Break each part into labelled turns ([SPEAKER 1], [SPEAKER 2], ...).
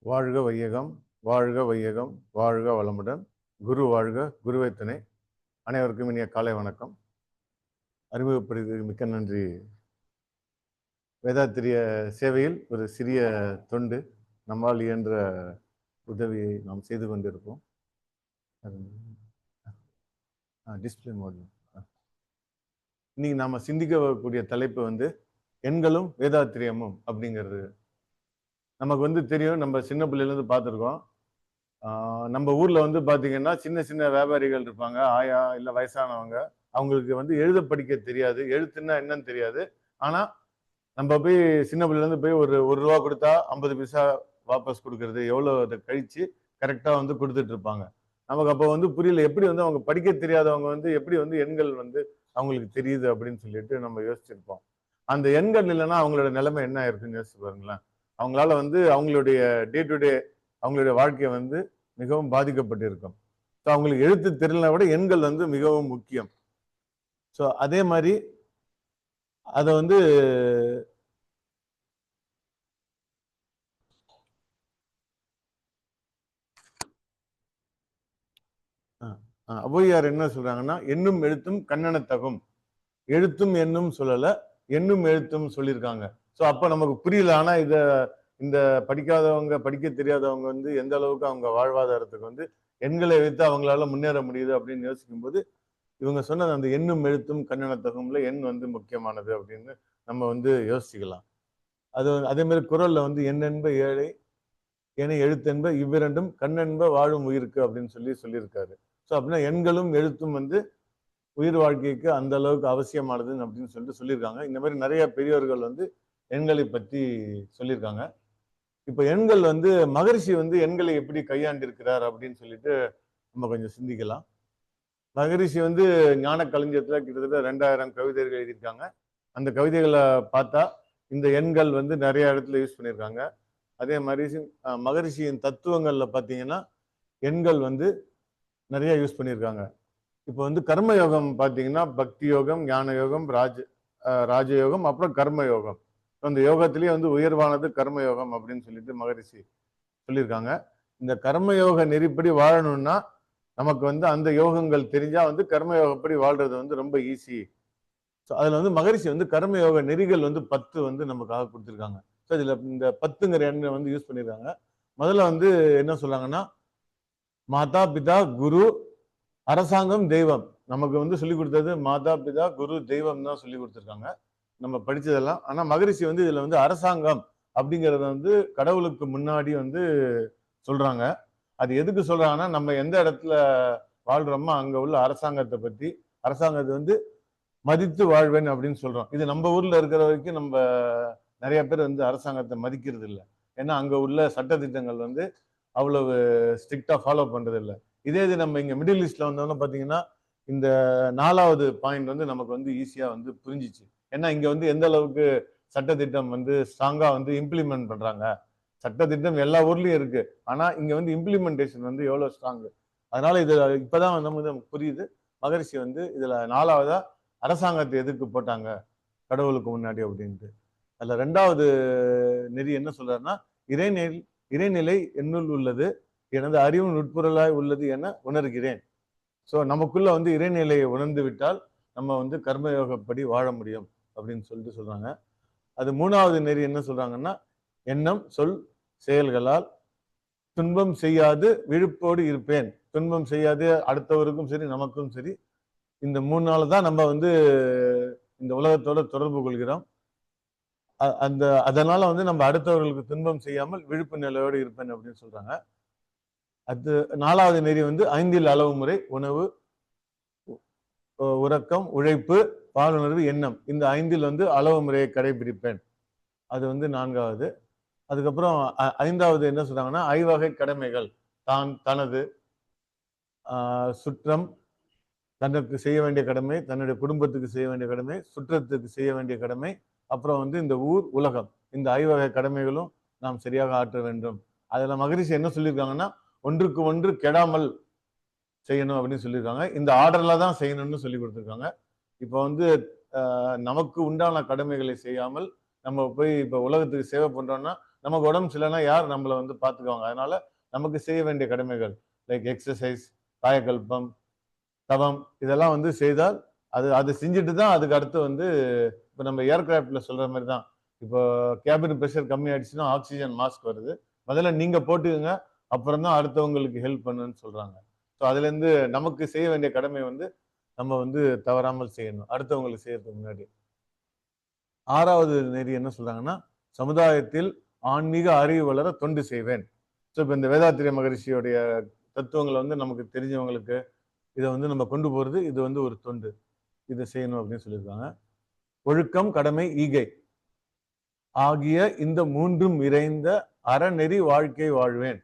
[SPEAKER 1] வாழ்க வையகம், வாழ்க வையகம், வாழ்க வளமுடன். குரு வாழ்க, குருவை துணை. அனைவருக்கும் இனிய காலை வணக்கம். அறிமுகப்படுத்தி மிக்க நன்றி. வேதாத்திரிய சேவையில் ஒரு சிறிய தொண்டு, நம்மால் இயன்ற உதவியை நாம் செய்து கொண்டிருப்போம். Display mode. இன்னைக்கு நாம சிந்திக்கக்கூடிய தலைப்பு வந்து எண்களும் வேதாத்திரியமும் அப்படிங்கிறது. நமக்கு தெரியும், நம்ம சின்ன பிள்ளையிலேருந்து பார்த்துருக்கோம். நம்ம ஊர்ல பார்த்தீங்கன்னா சின்ன சின்ன வியாபாரிகள் இருப்பாங்க, ஆயா இல்லை வயசானவங்க. அவங்களுக்கு எழுத படிக்க தெரியாது, எழுத்துன்னா என்னன்னு தெரியாது. ஆனா நம்ம போய் சின்ன பிள்ளைலேருந்து போய் ஒரு ரூபா கொடுத்தா 50 பைசா வாபஸ் கொடுக்கறது, எவ்வளோ அதை கழிச்சு கரெக்டா கொடுத்துட்டு இருப்பாங்க. நமக்கு அப்போ புரியல, எப்படி அவங்க படிக்க தெரியாதவங்க எப்படி எண்கள் அவங்களுக்கு தெரியுது அப்படின்னு சொல்லிட்டு நம்ம யோசிச்சிருப்போம். அந்த எண்கள் இல்லைன்னா அவங்களோட நிலைமை என்ன இருக்குன்னு யோசிச்சு பாருங்களேன். அவங்களால அவங்களுடைய டே டு டே அவங்களுடைய வாழ்க்கை மிகவும் பாதிக்கப்பட்டிருக்கும். ஸோ அவங்களுக்கு எழுத்து தெரியலனா விட எண்கள் மிகவும் முக்கியம். ஸோ அதே மாதிரி அதை ஔவையார் என்ன சொல்றாங்கன்னா, எண்ணும் எழுத்தும் கண்ணெனத்தகும். எழுத்தும் எண்ணும் சொல்லல, எண்ணும் எழுத்தும் சொல்லியிருக்காங்க. ஸோ அப்ப நமக்கு புரியல. ஆனா இந்த படிக்காதவங்க, படிக்க தெரியாதவங்க எந்த அளவுக்கு அவங்க வாழ்வாதாரத்துக்கு எண்களை வைத்து அவங்களால முன்னேற முடியுது அப்படின்னு யோசிக்கும் போது, இவங்க சொன்னது அந்த எண்ணும் எழுத்தும் கண்ணெனத்தகும்ல எண் முக்கியமானது அப்படின்னு நம்ம யோசிக்கலாம். அதே மாதிரி குறள்ல எண்ணென்ப ஏழை, ஏனை எழுத்தென்ப இவ்விரண்டும் கண்ணென்ப வாழும் உயிருக்கு அப்படின்னு சொல்லியிருக்காரு. ஸோ அப்படின்னா எண்களும் எழுத்தும் உயிர் வாழ்க்கைக்கு அந்த அளவுக்கு அவசியமானதுன்னு அப்படின்னு சொல்லியிருக்காங்க. இந்த மாதிரி நிறைய பெரியவர்கள் எண்களை பற்றி சொல்லியிருக்காங்க. இப்ப எண்கள் மகரிஷி எண்களை எப்படி கையாண்டிருக்கிறார் அப்படின்னு சொல்லிட்டு நம்ம கொஞ்சம் சிந்திக்கலாம். மகரிஷி ஞான களஞ்சியத்துல கிட்டத்தட்ட 2000 கவிதைகள் எழுதியிருக்காங்க. அந்த கவிதைகளை பார்த்தா இந்த எண்கள் நிறைய இடத்துல யூஸ் பண்ணியிருக்காங்க. அதே மாதிரி மகரிஷியின் தத்துவங்கள்ல பார்த்தீங்கன்னா எண்கள் நிறைய யூஸ் பண்ணியிருக்காங்க. இப்போ கர்ம யோகம் பார்த்தீங்கன்னா பக்தி யோகம், ஞான யோகம், ராஜயோகம், அப்புறம் கர்ம யோகம். அந்த யோகத்திலேயே உயர்வானது கர்ம யோகம் அப்படின்னு சொல்லிட்டு மகரிஷி சொல்லியிருக்காங்க. இந்த கர்மயோக நெறிப்படி வாழணும்னா நமக்கு அந்த யோகங்கள் தெரிஞ்சா கர்மயோகப்படி வாழ்றது ரொம்ப ஈஸி. ஸோ அதுல மகரிஷி கர்மயோக நெறிகள் 10 நமக்காக கொடுத்துருக்காங்க. ஸோ இதுல இந்த 10ங்கிற எண்ணை யூஸ் பண்ணியிருக்காங்க. முதல்ல என்ன சொல்றாங்கன்னா, மாதா பிதா குரு அரசாங்கம் தெய்வம். நமக்கு சொல்லி கொடுத்தது மாதா பிதா குரு தெய்வம் தான் சொல்லி கொடுத்துருக்காங்க, நம்ம படிச்சதெல்லாம். ஆனா மகரிஷி இதுல அரசாங்கம் அப்படிங்கறத கடவுளுக்கு முன்னாடி சொல்றாங்க. அது எதுக்கு சொல்றாங்கன்னா, நம்ம எந்த இடத்துல வாழ்றோமோ அங்க உள்ள அரசாங்கத்தை பத்தி, அரசாங்கத்தை மதித்து வாழ்வேன் அப்படின்னு சொல்றோம். இது நம்ம ஊர்ல இருக்கிற வரைக்கும் நம்ம நிறைய பேர் அரசாங்கத்தை மதிக்கிறது இல்லை. ஏன்னா அங்க உள்ள சட்டத்திட்டங்கள் அவ்வளவு ஸ்ட்ரிக்டா ஃபாலோ பண்றது இல்லை. இதே இது நம்ம இங்க மிடில் ஈஸ்ட்ல வந்தோம்னா பாத்தீங்கன்னா, இந்த 4வது பாயிண்ட் நமக்கு ஈஸியா புரிஞ்சிச்சு. ஏன்னா இங்க எந்த அளவுக்கு சட்டத்திட்டம் ஸ்ட்ராங்கா இம்ப்ளிமெண்ட் பண்றாங்க. சட்டத்திட்டம் எல்லா ஊர்லயும் இருக்கு, ஆனா இங்க இம்ப்ளிமெண்டேஷன் எவ்வளவு ஸ்ட்ராங். அதனால இது இப்பதான் நமக்கு புரியுது. மகரிஷி இதுல 4வதா அரசாங்கத்தை எதுக்கு போட்டாங்க கடவுளுக்கு முன்னாடி அப்படின்ட்டு. அதுல 2வது நெறி என்ன சொல்றாருன்னா, இறைநிலை என்னுள் உள்ளது, எனது அறிவு நுட்பொருளாய் உள்ளது என உணர்கிறேன். ஸோ நமக்குள்ள இறைநிலையை உணர்ந்து விட்டால் நம்ம கர்மயோகப்படி வாழ முடியும் அப்படின்னு சொல்லிட்டு சொல்றாங்க. அது 3வது நெறி என்ன சொல்றாங்கன்னா, எண்ணம் சொல் செயல்களால் துன்பம் செய்யாது விழுப்போடு இருப்பேன். துன்பம் செய்யாது அடுத்தவருக்கும் சரி நமக்கும் சரி. இந்த 3 நாள் தான் நம்ம இந்த உலகத்தோட தொடர்பு கொள்கிறோம். அதனால நம்ம அடுத்தவர்களுக்கு துன்பம் செய்யாமல் விழுப்பு நிலையோடு இருப்பேன் அப்படின்னு சொல்றாங்க. அது 4வது நெறி 5ல் அளவு முறை: உணவு, உறக்கம், உழைப்பு, பாலுணர்வு, எண்ணம். இந்த 5ல் அளவு முறையை கடைபிடிப்பேன். அது 4வது. அதுக்கப்புறம் 5வது என்ன சொல்றாங்கன்னா, ஐவகை கடமைகள்: தனது சுற்றம், தனக்கு செய்ய வேண்டிய கடமை, தன்னுடைய குடும்பத்துக்கு செய்ய வேண்டிய கடமை, சுற்றத்துக்கு செய்ய வேண்டிய கடமை, அப்புறம் இந்த ஊர், உலகம். இந்த ஐவகை கடமைகளும் நாம் சரியாக ஆற்ற வேண்டும். அதுல மகரிஷி என்ன சொல்லியிருக்காங்கன்னா, ஒன்றுக்கு ஒன்று கெடாமல் செய்யணும் அப்படின்னு சொல்லியிருக்காங்க. இந்த ஆர்டர்ல தான் செய்யணும்னு சொல்லி கொடுத்துருக்காங்க. இப்போ நமக்கு உண்டான கடமைகளை செய்யாமல் நம்ம போய் இப்போ உலகத்துக்கு சேவை பண்றோம்னா நமக்கு உடம்பு சரியில்லைன்னா யார் நம்மளை வந்து பார்த்துக்குவாங்க? அதனால நமக்கு செய்ய வேண்டிய கடமைகள் லைக் எக்ஸசைஸ், காயகல்பம், தவம் இதெல்லாம் வந்து செய்தால் அது அது செஞ்சுட்டு தான் அதுக்கு அடுத்து வந்து இப்போ நம்ம ஏர்கிராஃப்ட்ல சொல்ற மாதிரி தான். இப்போ கேபின் பிரஷர் கம்மி ஆயிடுச்சுன்னா ஆக்சிஜன் மாஸ்க் வருது. முதல்ல நீங்க போட்டுக்கங்க. அப்புறம் தான் அடுத்தவங்களுக்கு ஹெல்ப் பண்ணுன்னு சொல்றாங்க. ஸோ அதுலேருந்து நமக்கு செய்ய வேண்டிய கடமை வந்து நம்ம வந்து தவறாமல் செய்யணும். அடுத்தவங்களுக்கு செய்யறதுக்கு முன்னாடி. 6வது நெறி என்ன சொல்றாங்கன்னா, சமுதாயத்தில் ஆன்மீக அறிவு வளர தொண்டு செய்வேன். ஸோ இப்போ இந்த வேதாத்திரிய மகரிஷியோடைய தத்துவங்களை வந்து நமக்கு தெரிஞ்சவங்களுக்கு இதை வந்து நம்ம கொண்டு போறது இது வந்து ஒரு தொண்டு. இதை செய்யணும் அப்படின்னு சொல்லியிருக்காங்க. ஒழுக்கம், கடமை, ஈகை ஆகிய இந்த 3ம் இறைந்த அறநெறி வாழ்க்கை வாழ்வேன்.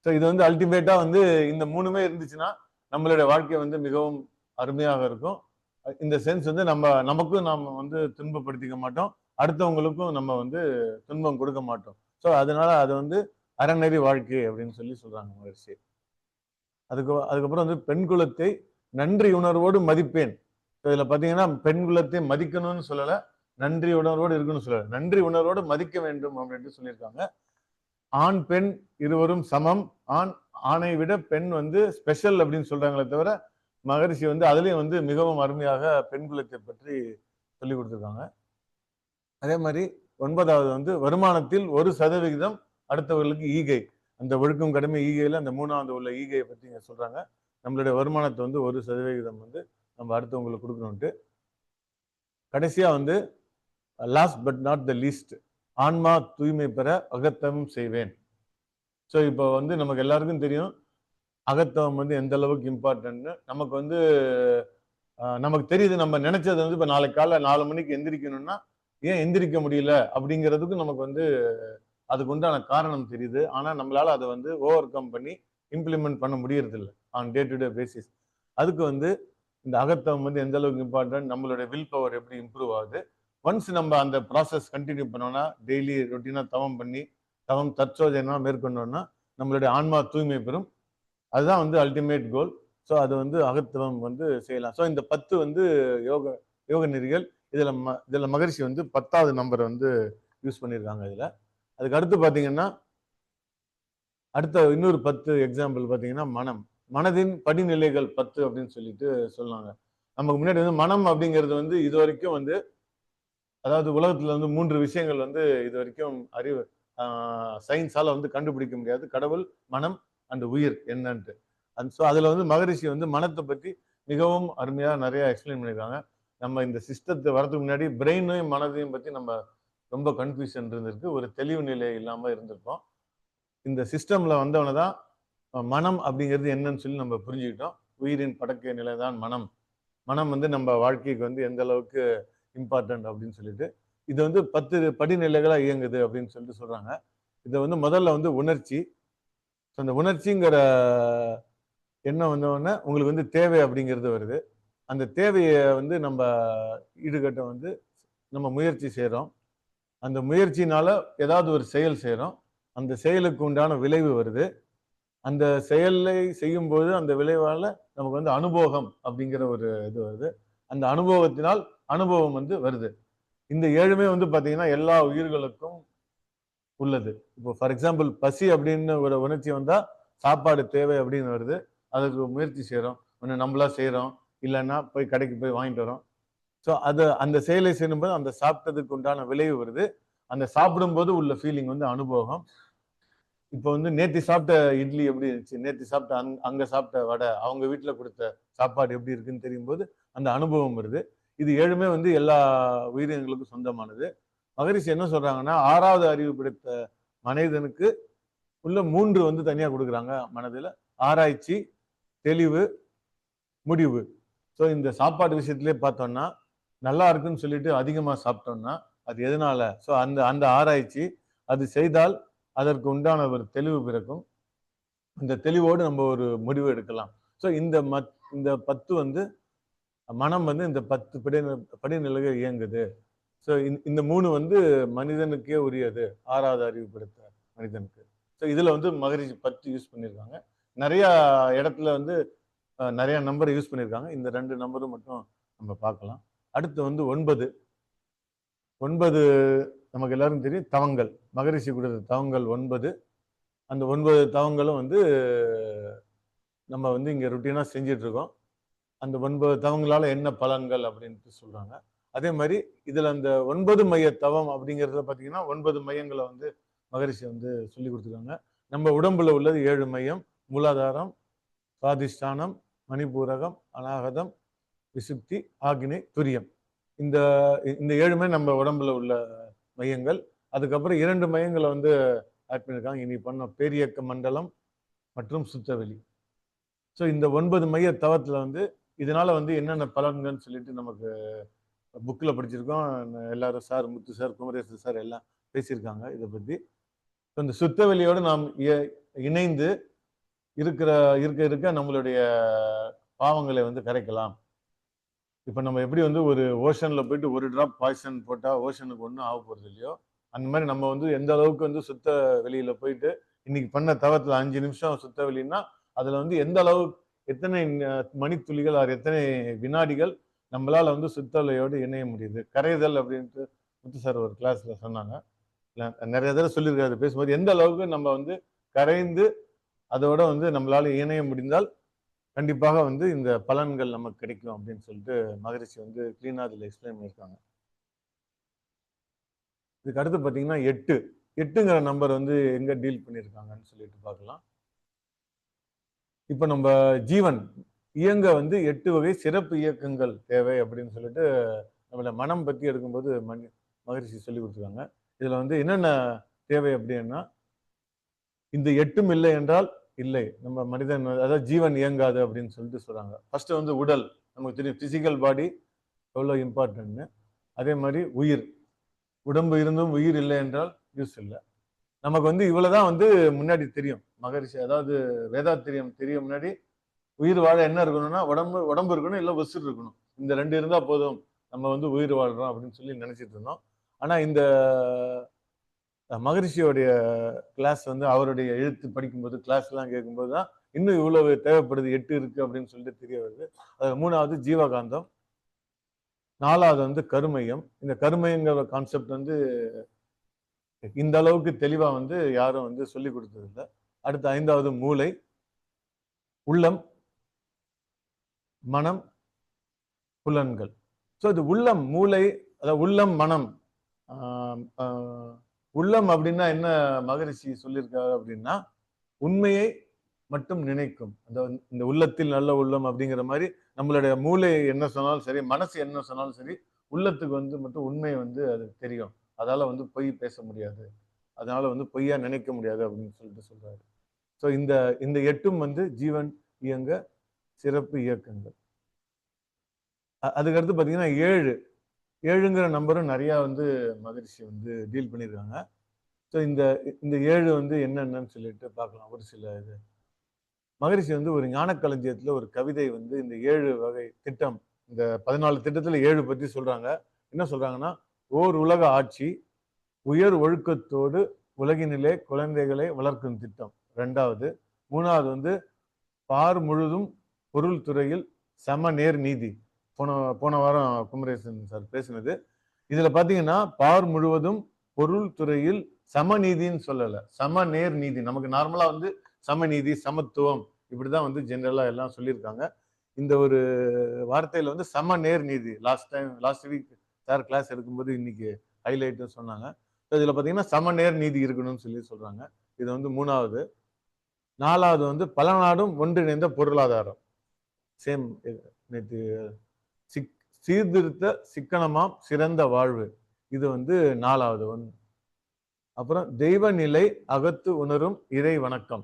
[SPEAKER 1] ஸோ இது வந்து அல்டிமேட்டா வந்து இந்த 3மே இருந்துச்சுன்னா நம்மளுடைய வாழ்க்கை வந்து மிகவும் அருமையாக இருக்கும். இந்த சென்ஸ் வந்து நமக்கும் நாம வந்து துன்பப்படுத்திக்க மாட்டோம். அடுத்தவங்களுக்கும் நம்ம வந்து துன்பம் கொடுக்க மாட்டோம். ஸோ அதனால அது வந்து அறநெறி வாழ்க்கை அப்படின்னு சொல்றாங்க மகரிஷி. அதுக்கப்புறம் வந்து பெண் குலத்தை நன்றி உணர்வோடு மதிப்பேன். இதுல பாத்தீங்கன்னா பெண் குலத்தை மதிக்கணும்னு சொல்லல, நன்றி உணர்வோடு இருக்கணும்னு சொல்லல. நன்றி உணர்வோடு மதிக்க வேண்டும் அப்படின்னு சொல்லியிருக்காங்க. ஆண் பெண் இருவரும் சமம். ஆணை விட பெண் வந்து ஸ்பெஷல் அப்படின்னு சொல்றாங்களே தவிர மகரிஷி வந்து அதுலயும் வந்து மிகவும் அருமையாக பெண் குலத்தை பற்றி சொல்லி கொடுத்துருக்காங்க. அதே மாதிரி 9வது வந்து வருமானத்தில் 1% அடுத்தவர்களுக்கு ஈகை. அந்த ஒழுக்கம், கடமை, ஈகையில அந்த 3வது உள்ள ஈகையை பத்தி சொல்றாங்க. நம்மளுடைய வருமானத்தை வந்து 1% வந்து நம்ம அடுத்தவங்களுக்கு கொடுக்கணும்ட்டு. கடைசியா வந்து last but not the least, ஆன்மா தூய்மை பெற அகத்தவம் செய்வேன். ஸோ இப்போ வந்து நமக்கு எல்லாருக்கும் தெரியும் அகத்தவம் வந்து எந்த அளவுக்கு இம்பார்ட்டன்ட்னு. நமக்கு வந்து நமக்கு தெரியுது. நம்ம நினைச்சது வந்து இப்போ நாளைக்கு காலைல 4 மணிக்கு எந்திரிக்கணும்னா ஏன் எந்திரிக்க முடியல அப்படிங்கிறதுக்கு நமக்கு வந்து அதுக்கு உண்டான காரணம் தெரியுது. ஆனா நம்மளால அதை வந்து ஓவர் கம் பண்ணி இம்ப்ளிமெண்ட் பண்ண முடியறது இல்லை on day to day basis. அதுக்கு வந்து இந்த அகத்தவம் வந்து எந்த அளவுக்கு இம்பார்ட்டன்ட், நம்மளுடைய வில் பவர் எப்படி இம்ப்ரூவ் ஆகுது. ஒன்ஸ் நம்ம அந்த ப்ராசஸ் கண்டினியூ பண்ணோம்னா, டெய்லி ரொட்டீனா தவம் தற்சோதனா மேற்கொண்டோம்னா நம்மளுடைய ஆன்மா தூய்மை பெறும். அதுதான் வந்து அல்டிமேட் கோல். ஸோ அது வந்து அகத்தவம் வந்து செய்யலாம். ஸோ இந்த 10 வந்து யோக நெறிகள். இதுல மகரிஷி வந்து 10வது நம்பரை வந்து யூஸ் பண்ணியிருக்காங்க இதுல. அதுக்கு அடுத்து பாத்தீங்கன்னா அடுத்த இன்னொரு 10 எக்ஸாம்பிள் பாத்தீங்கன்னா மனதின் படிநிலைகள் 10 அப்படின்னு சொல்லிட்டு சொன்னாங்க. நமக்கு முன்னாடி வந்து மனம் அப்படிங்கிறது வந்து இது வரைக்கும் வந்து அதாவது உலகத்துல வந்து 3 விஷயங்கள் வந்து இது வரைக்கும் அறிவு சயின்ஸால வந்து கண்டுபிடிக்க முடியாது. கடவுள், மனம் அண்ட் உயிர் என்னன்ட்டு. ஸோ அதுல வந்து மகரிஷி வந்து மனத்தை பத்தி மிகவும் அருமையா நிறைய எக்ஸ்பிளைன் பண்ணியிருக்காங்க. நம்ம இந்த சிஸ்டத்தை வரதுக்கு முன்னாடி பிரெயினையும் மனதையும் பத்தி நம்ம ரொம்ப கன்ஃபியூஷன் இருந்திருக்கு. ஒரு தெளிவு நிலை இல்லாம இருந்திருக்கோம். இந்த சிஸ்டம்ல வந்தவன தான் மனம் அப்படிங்கிறது என்னன்னு சொல்லி நம்ம புரிஞ்சுக்கிட்டோம். உயிரின் படக்க நிலை தான் மனம். மனம் வந்து நம்ம வாழ்க்கைக்கு வந்து எந்த அளவுக்கு இம்பார்ட்டன்ட் அப்படின்னு சொல்லிட்டு இது வந்து 10 படிநிலைகளா இயங்குது அப்படின்னு சொல்லிட்டு சொல்றாங்க. இதை வந்து முதல்ல வந்து உணர்ச்சி. அந்த உணர்ச்சிங்கிற எண்ணம் வந்தோடனே உங்களுக்கு வந்து தேவை அப்படிங்கிறது வருது. அந்த தேவையை வந்து நம்ம ஈடுகட்ட வந்து நம்ம முயற்சி செய்யறோம். அந்த முயற்சினால ஏதாவது ஒரு செயல் செய்யறோம். அந்த செயலுக்கு உண்டான விளைவு வருது. அந்த செயலை செய்யும்போது அந்த விளைவால நமக்கு வந்து அனுபவம் அப்படிங்கிற ஒரு இது வருது. அந்த அனுபவத்தினால் அனுபவம் வந்து வருது. இந்த 7மே வந்து பாத்தீங்கன்னா எல்லா உயிர்களுக்கும் உள்ளது. இப்போ ஃபார் எக்ஸாம்பிள் பசி அப்படின்னு ஒரு உணர்ச்சி வந்தா சாப்பாடு தேவை அப்படின்னு வருது. அதுக்கு முயற்சி செய்யறோம். ஒன்று நம்மளா செய்யறோம், இல்லைன்னா போய் கடைக்கு போய் வாங்கிட்டு வரோம். ஸோ அந்த செயலை செய்யும்போது அந்த சாப்பிட்டதுக்கு உண்டான விளைவு வருது. அந்த சாப்பிடும்போது உள்ள ஃபீலிங் வந்து அனுபவம். இப்போ வந்து நேத்தி சாப்பிட்ட இட்லி எப்படி இருந்துச்சு, நேத்தி சாப்பிட்ட அங்க சாப்பிட்ட வடை, அவங்க வீட்டுல கொடுத்த சாப்பாடு எப்படி இருக்குன்னு தெரியும் போது அந்த அனுபவம் வருது. இது 7மே வந்து எல்லா உயிரினங்களுக்கும் சொந்தமானது. மகரிஷி என்ன சொல்றாங்கன்னா 6வது அறிவு படைத்த மனிதனுக்கு உள்ள 3 வந்து தனியா கொடுக்குறாங்க மனதுல. ஆராய்ச்சி, தெளிவு, முடிவு. ஸோ இந்த சாப்பாடு விஷயத்திலே பார்த்தோம்னா நல்லா இருக்குன்னு சொல்லிட்டு அதிகமா சாப்பிட்டோம்னா அது எதனால? ஸோ அந்த அந்த ஆராய்ச்சி அது செய்தால் அதற்கு உண்டான ஒரு தெளிவு பிறக்கும். இந்த தெளிவோடு நம்ம ஒரு முடிவு எடுக்கலாம். ஸோ இந்த 10 வந்து மனம் வந்து இந்த 10 படிநிலைகள் இயங்குது. ஸோ இந்த 3 வந்து மனிதனுக்கே உரியது. 6வது அறிவு படைத்த மனிதனுக்கு. ஸோ இதுல வந்து மகரிஷி 10 யூஸ் பண்ணியிருக்காங்க. நிறைய இடத்துல வந்து நிறைய நம்பர் யூஸ் பண்ணியிருக்காங்க. இந்த 2 நம்பரும் மட்டும் நம்ம பார்க்கலாம். அடுத்து வந்து 9 நமக்கு எல்லாரும் தெரியும் தவங்கள், மகரிஷி கொடுத்த தவங்கள் 9. அந்த 9 தவங்களும் வந்து நம்ம வந்து இங்க ருட்டீனா செஞ்சுட்டு இருக்கோம். அந்த 9 தவங்களால என்ன பலன்கள் அப்படின்ட்டு சொல்றாங்க. அதே மாதிரி இதுல அந்த 9 மைய தவம் அப்படிங்கிறதுல பாத்தீங்கன்னா 9 மையங்களை வந்து மகரிஷி வந்து சொல்லி கொடுத்துருக்காங்க. நம்ம உடம்புல உள்ளது 7 மையம்: மூலாதாரம், சுவாதிஷ்டானம், மணிபூரகம், அநாகதம், விசுப்தி, ஆக்னை, துரியம். இந்த இந்த 7மே நம்ம உடம்புல உள்ள மையங்கள். அதுக்கப்புறம் 2 மையங்களை வந்து ஆட் பண்ணியிருக்காங்க. இனி பண்ண பேரியக்க மண்டலம் மற்றும் சுத்தவெளி. ஸோ இந்த 9 மைய தவத்துல வந்து இதனால வந்து என்னென்ன பலன்கள்னு சொல்லிட்டு நமக்கு புக்கில் படிச்சிருக்கோம். எல்லாரும் சார், முத்து சார், குமரேசன் சார் எல்லாம் பேசியிருக்காங்க இதை பத்தி. இந்த சுத்தவெளியோடு நாம் இணைந்து இருக்க இருக்க நம்மளுடைய பாவங்களை வந்து கரைக்கலாம். இப்ப நம்ம எப்படி வந்து ஒரு ஓஷன்ல போயிட்டு ஒரு டிராப் பாய்சன் போட்டா ஓஷனுக்கு ஒன்றும் ஆக போறது இல்லையோ, அந்த மாதிரி நம்ம வந்து எந்த அளவுக்கு வந்து சுத்த வெளியில போயிட்டு இன்னைக்கு பண்ண தவத்துல 5 நிமிஷம் சுத்த வெளின்னா அதுல வந்து எந்த அளவு எத்தனை மணித்துளிகள் எத்தனை வினாடிகள் நம்மளால வந்து சுத்தவெளியோடு இணைய முடியுது. கரைதல் அப்படின்ட்டு முத்து சார் ஒரு கிளாஸ்ல சொன்னாங்க. நிறைய தடவை சொல்லியிருக்காரு பேசும்போது, எந்த அளவுக்கு நம்ம வந்து கரைந்து அதோட வந்து நம்மளால இணைய முடிந்தால் கண்டிப்பாக வந்து இந்த பலன்கள் நமக்கு கிடைக்கும் அப்படின்னு சொல்லிட்டு மகரிஷி வந்து கிளீனா அதுல எக்ஸ்பிளைன் பண்ணியிருக்காங்க. இதுக்கு அடுத்து பாத்தீங்கன்னா 8ங்கிற நம்பர் வந்து எங்க டீல் பண்ணியிருக்காங்கன்னு சொல்லிட்டு பார்க்கலாம். இப்ப நம்ம ஜீவன் இயங்க வந்து 8 வகை சிறப்பு இயக்கங்கள் தேவை அப்படின்னு சொல்லிட்டு நம்மள மனம் பத்தி எடுக்கும்போது மகரிஷி சொல்லி கொடுத்துருக்காங்க. இதுல வந்து என்னென்ன தேவை அப்படின்னா, இந்த 8ம் இல்லை என்றால் இல்லை, நம்ம மனிதன் அதாவது ஜீவன் இயங்காது அப்படின்னு சொல்லிட்டு சொல்றாங்க. ஃபர்ஸ்ட் வந்து உடல், நமக்கு தெரியும் பிசிக்கல் பாடி எவ்வளவு இம்பார்ட்டன்ட்னு. அதே மாதிரி உயிர், உடம்பு இருந்தும் உயிர் இல்லை என்றால் யூஸ் இல்லை. நமக்கு வந்து இவ்வளவுதான் வந்து முன்னாடி தெரியும். மகரிஷி அதாவது வேதாத்திரியம் தெரிய முன்னாடி உயிர் வாழ என்ன இருக்கணும்னா உடம்பு இருக்கணும், இல்லை உசுர் இருக்கணும். இந்த 2 இருந்தா போதும், நம்ம வந்து உயிர் வாழ்றோம் அப்படின்னு சொல்லி நினைச்சிட்டு இருந்தோம். ஆனா இந்த மகரிஷியோடைய கிளாஸ் வந்து அவருடைய எழுத்து படிக்கும்போது கிளாஸ் எல்லாம் கேட்கும்போது தான் இன்னும் இவ்வளவு தேவைப்படுது, 8 இருக்கு அப்படின்னு சொல்லிட்டு தெரிய வருது. அது 3வது ஜீவகாந்தம், 4வது வந்து கருமையம். இந்த கருமையங்கிற கான்செப்ட் வந்து இந்த அளவுக்கு தெளிவா வந்து யாரும் வந்து சொல்லி கொடுத்தது இல்லை. அடுத்து 5வது மூளை, உள்ளம், மனம், புலன்கள். ஸோ இது உள்ளம், மூளை, அதாவது உள்ளம், மனம். உள்ளம் அப்படின்னா என்ன மகரிஷி சொல்லியிருக்காரு அப்படின்னா, உண்மையை மட்டும் நினைக்கும். அதாவது இந்த உள்ளத்தில் நல்ல உள்ளம் அப்படிங்கிற மாதிரி நம்மளுடைய மூளை என்ன சொன்னாலும் சரி, மனசு என்ன சொன்னாலும் சரி, உள்ளத்துக்கு வந்து மட்டும் உண்மை வந்து அது தெரியும். அதால வந்து பொய் பேச முடியாது, அதனால வந்து பொய்யா நினைக்க முடியாது அப்படின்னு சொல்லிட்டு சொல்றாரு. ஸோ இந்த இந்த 8ம் வந்து ஜீவன் இயங்க சிறப்பு இயக்கங்கள். அதுக்கடுத்து பாத்தீங்கன்னா 7ங்கிற நம்பரும் நிறைய வந்து மகரிஷி வந்து டீல் பண்ணியிருக்காங்க. ஸோ இந்த இந்த 7 வந்து என்னென்னு சொல்லிட்டு பார்க்கலாம். ஒரு சில இது மகரிஷி வந்து ஒரு ஞானக்களஞ்சியத்துல ஒரு கவிதை வந்து இந்த 7 வகை திட்டம், இந்த 14 திட்டத்துல 7 பத்தி சொல்றாங்க. என்ன சொல்றாங்கன்னா, ஓர் உலக ஆட்சி, உயர் ஒழுக்கத்தோடு உலகினிலே குழந்தைகளை வளர்க்கும் திட்டம் 2வது. 3வது வந்து பார் முழுதும் பொருள் துறையில் சம நேர் நீதி. போன வாரம் குமரேசன் சார் பேசினது. இதுல பாத்தீங்கன்னா பார் முழுவதும் பொருள் துறையில் சமநீதின்னு சொல்லல, சம நேர் நீதி. நமக்கு நார்மலா வந்து சமநீதி, சமத்துவம் இப்படிதான் வந்து ஜெனரலா எல்லாம் சொல்லியிருக்காங்க. இந்த ஒரு வார்த்தையில வந்து சம நேர் நீதி லாஸ்ட் வீக் சார் கிளாஸ் எடுக்கும்போது இன்னைக்கு ஹைலைட் சொன்னாங்க. இதுல பாத்தீங்கன்னா சம நேர் நீதி இருக்கணும்னு சொல்லி சொல்றாங்க. இது வந்து 3வது. 4வது வந்து பல நாடும் ஒன்றிணைந்த பொருளாதாரம். சேம் நேற்று சீர்திருத்த சிக்கனமாம் சிறந்த வாழ்வு, இது வந்து 4வது ஒன்று. அப்புறம் தெய்வ நிலை அகத்து உணரும் இறை வணக்கம்,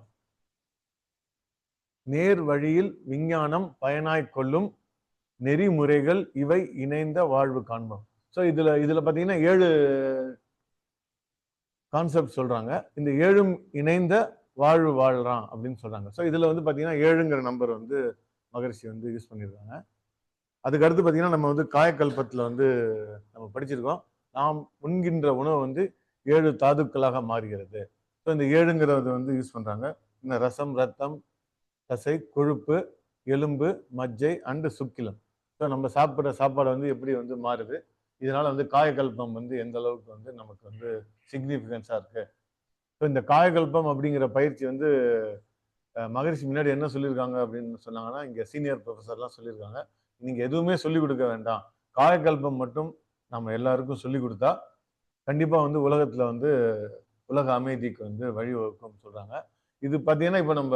[SPEAKER 1] நேர் வழியில் விஞ்ஞானம் பயனாய் கொள்ளும் நெறிமுறைகள் இவை இணைந்த வாழ்வு காண்போம். ஸோ இதுல பாத்தீங்கன்னா 7 கான்செப்ட் சொல்றாங்க. இந்த 7ம் இணைந்த வாழ்வு வாழ்றான் அப்படின்னு சொல்றாங்க. ஸோ இதுல வந்து பாத்தீங்கன்னா 7ங்கிற நம்பர் வந்து மகரிஷி வந்து யூஸ் பண்ணியிருக்காங்க. அதுக்கு அடுத்து பாத்தீங்கன்னா நம்ம வந்து காயக்கல்பத்துல வந்து நம்ம படிச்சிருக்கோம், நாம் உண்கின்ற உணவு வந்து 7 தாதுக்களாக மாறுகிறது. ஸோ இந்த 7ங்கிறது வந்து யூஸ் பண்றாங்க. இந்த ரசம், ரத்தம், தசை, கொழுப்பு, எலும்பு, மஜ்ஜை அண்டு சுக்கிலம். ஸோ நம்ம சாப்பிட்ற சாப்பாடு வந்து எப்படி வந்து மாறுது, இதனால வந்து காயகல்பம் வந்து எந்த அளவுக்கு வந்து நமக்கு வந்து சிக்னிஃபிகன்ஸா இருக்கு. ஸோ இந்த காயகல்பம் அப்படிங்கிற பயிற்சி வந்து மகரிஷி முன்னாடி என்ன சொல்லியிருக்காங்க அப்படின்னு சொன்னாங்கன்னா, இங்க சீனியர் ப்ரொஃபஸர்லாம் சொல்லியிருக்காங்க. நீங்க எதுவுமே சொல்லிக் கொடுக்க வேண்டாம். காயகல்பம் மட்டும் நம்ம எல்லாருக்கும் சொல்லிக் கொடுத்தா, கண்டிப்பா வந்து உலகத்துல வந்து உலக அமைதிக்கு வந்து வழிவகுக்கும்னு சொல்றாங்க. இது பார்த்தீங்கன்னா, இப்ப நம்ம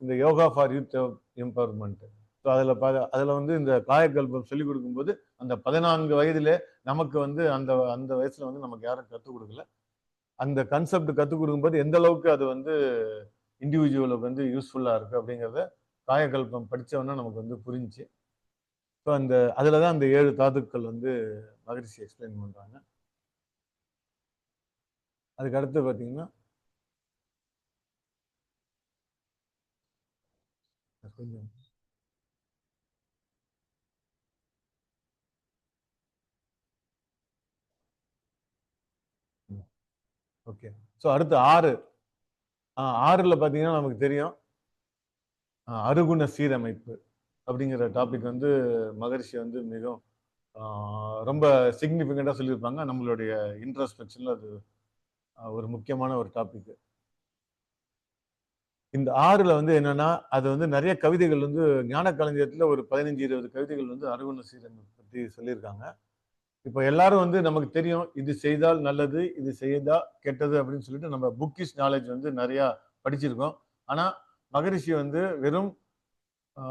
[SPEAKER 1] இந்த yoga for youth empowerment. So அதுல வந்து இந்த காயகல்பம் சொல்லிக் கொடுக்கும்போது, அந்த 14 வயதிலே நமக்கு வந்து அந்த அந்த வயசுல வந்து நமக்கு யாரும் கத்துக் கொடுக்கல. அந்த கான்செப்ட் கத்துக் கொடுக்கும்போது எந்த அளவுக்கு அது வந்து இண்டிவிஜுவலுக்கு வந்து யூஸ்ஃபுல்லா இருக்கு அப்படிங்கிறத காயகல்பம் படிச்சவொன்னே நமக்கு வந்து புரிஞ்சுச்சு. ஸோ அதுல தான் அந்த 7 தாதுக்கள் வந்து மகரிஷி எக்ஸ்பிளைன் பண்றாங்க. அதுக்கு அடுத்து பார்த்தீங்கன்னா, கொஞ்சம் ஓகே. ஸோ அடுத்து 6. 6ல பார்த்தீங்கன்னா நமக்கு தெரியும். அருகுண சீரமைப்பு அப்படிங்கிற டாபிக் வந்து மகரிஷி வந்து மிகவும் ரொம்ப சிக்னிஃபிகண்டா சொல்லியிருப்பாங்க. நம்மளுடைய இன்ட்ரோஸ்பெக்ஷன்ல அது ஒரு முக்கியமான ஒரு டாபிக். இந்த 6ல வந்து என்னன்னா, அது வந்து நெறைய கவிதைகள் வந்து ஞான களஞ்சியத்துல ஒரு 15, 20 கவிதைகள் வந்து அருகுண சீரமைப்பு பத்தி சொல்லியிருக்காங்க. இப்ப எல்லாரும் வந்து நமக்கு தெரியும். இது செய்தால் நல்லது, இது செய்தா கெட்டது அப்படின்னு சொல்லிட்டு நம்ம புக்கிஷ் நாலேட்ஜ் வந்து நெறையா படிச்சிருக்கோம். ஆனா, மகரிஷி வந்து வெறும் ஆ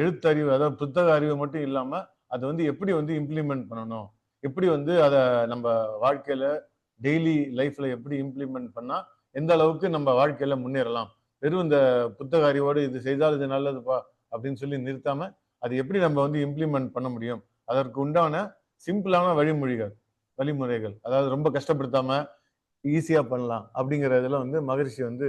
[SPEAKER 1] எழுத்தறிவு, அதாவது புத்தக அறிவு மட்டும் இல்லாம, அத வந்து எப்படி வந்து இம்ப்ளிமெண்ட் பண்ணணும்? எப்படி வந்து அத நம்ப வாழ்க்கையில டெய்லி லைஃப்ல எப்படி இம்ப்ளிமெண்ட் பண்ணா, எந்த அளவுக்கு நம்ம வாழ்க்கையில முன்னேறலாம்? வெறும் இந்த புத்தக அறிவோடு இது செய்தால் இது நல்லதுப்பா அப்படின்னு சொல்லி நிறுத்தாம, அது எப்படி நம்ம வந்து இம்ப்ளிமெண்ட் பண்ண முடியும்? அதற்கு உண்டான சிம்பிளான வழிமுறைகள். அதாவது ரொம்ப கஷ்டப்படுத்தாம ஈஸியா பண்ணலாம் அப்படிங்கிற இதுல வந்து மகரிஷி வந்து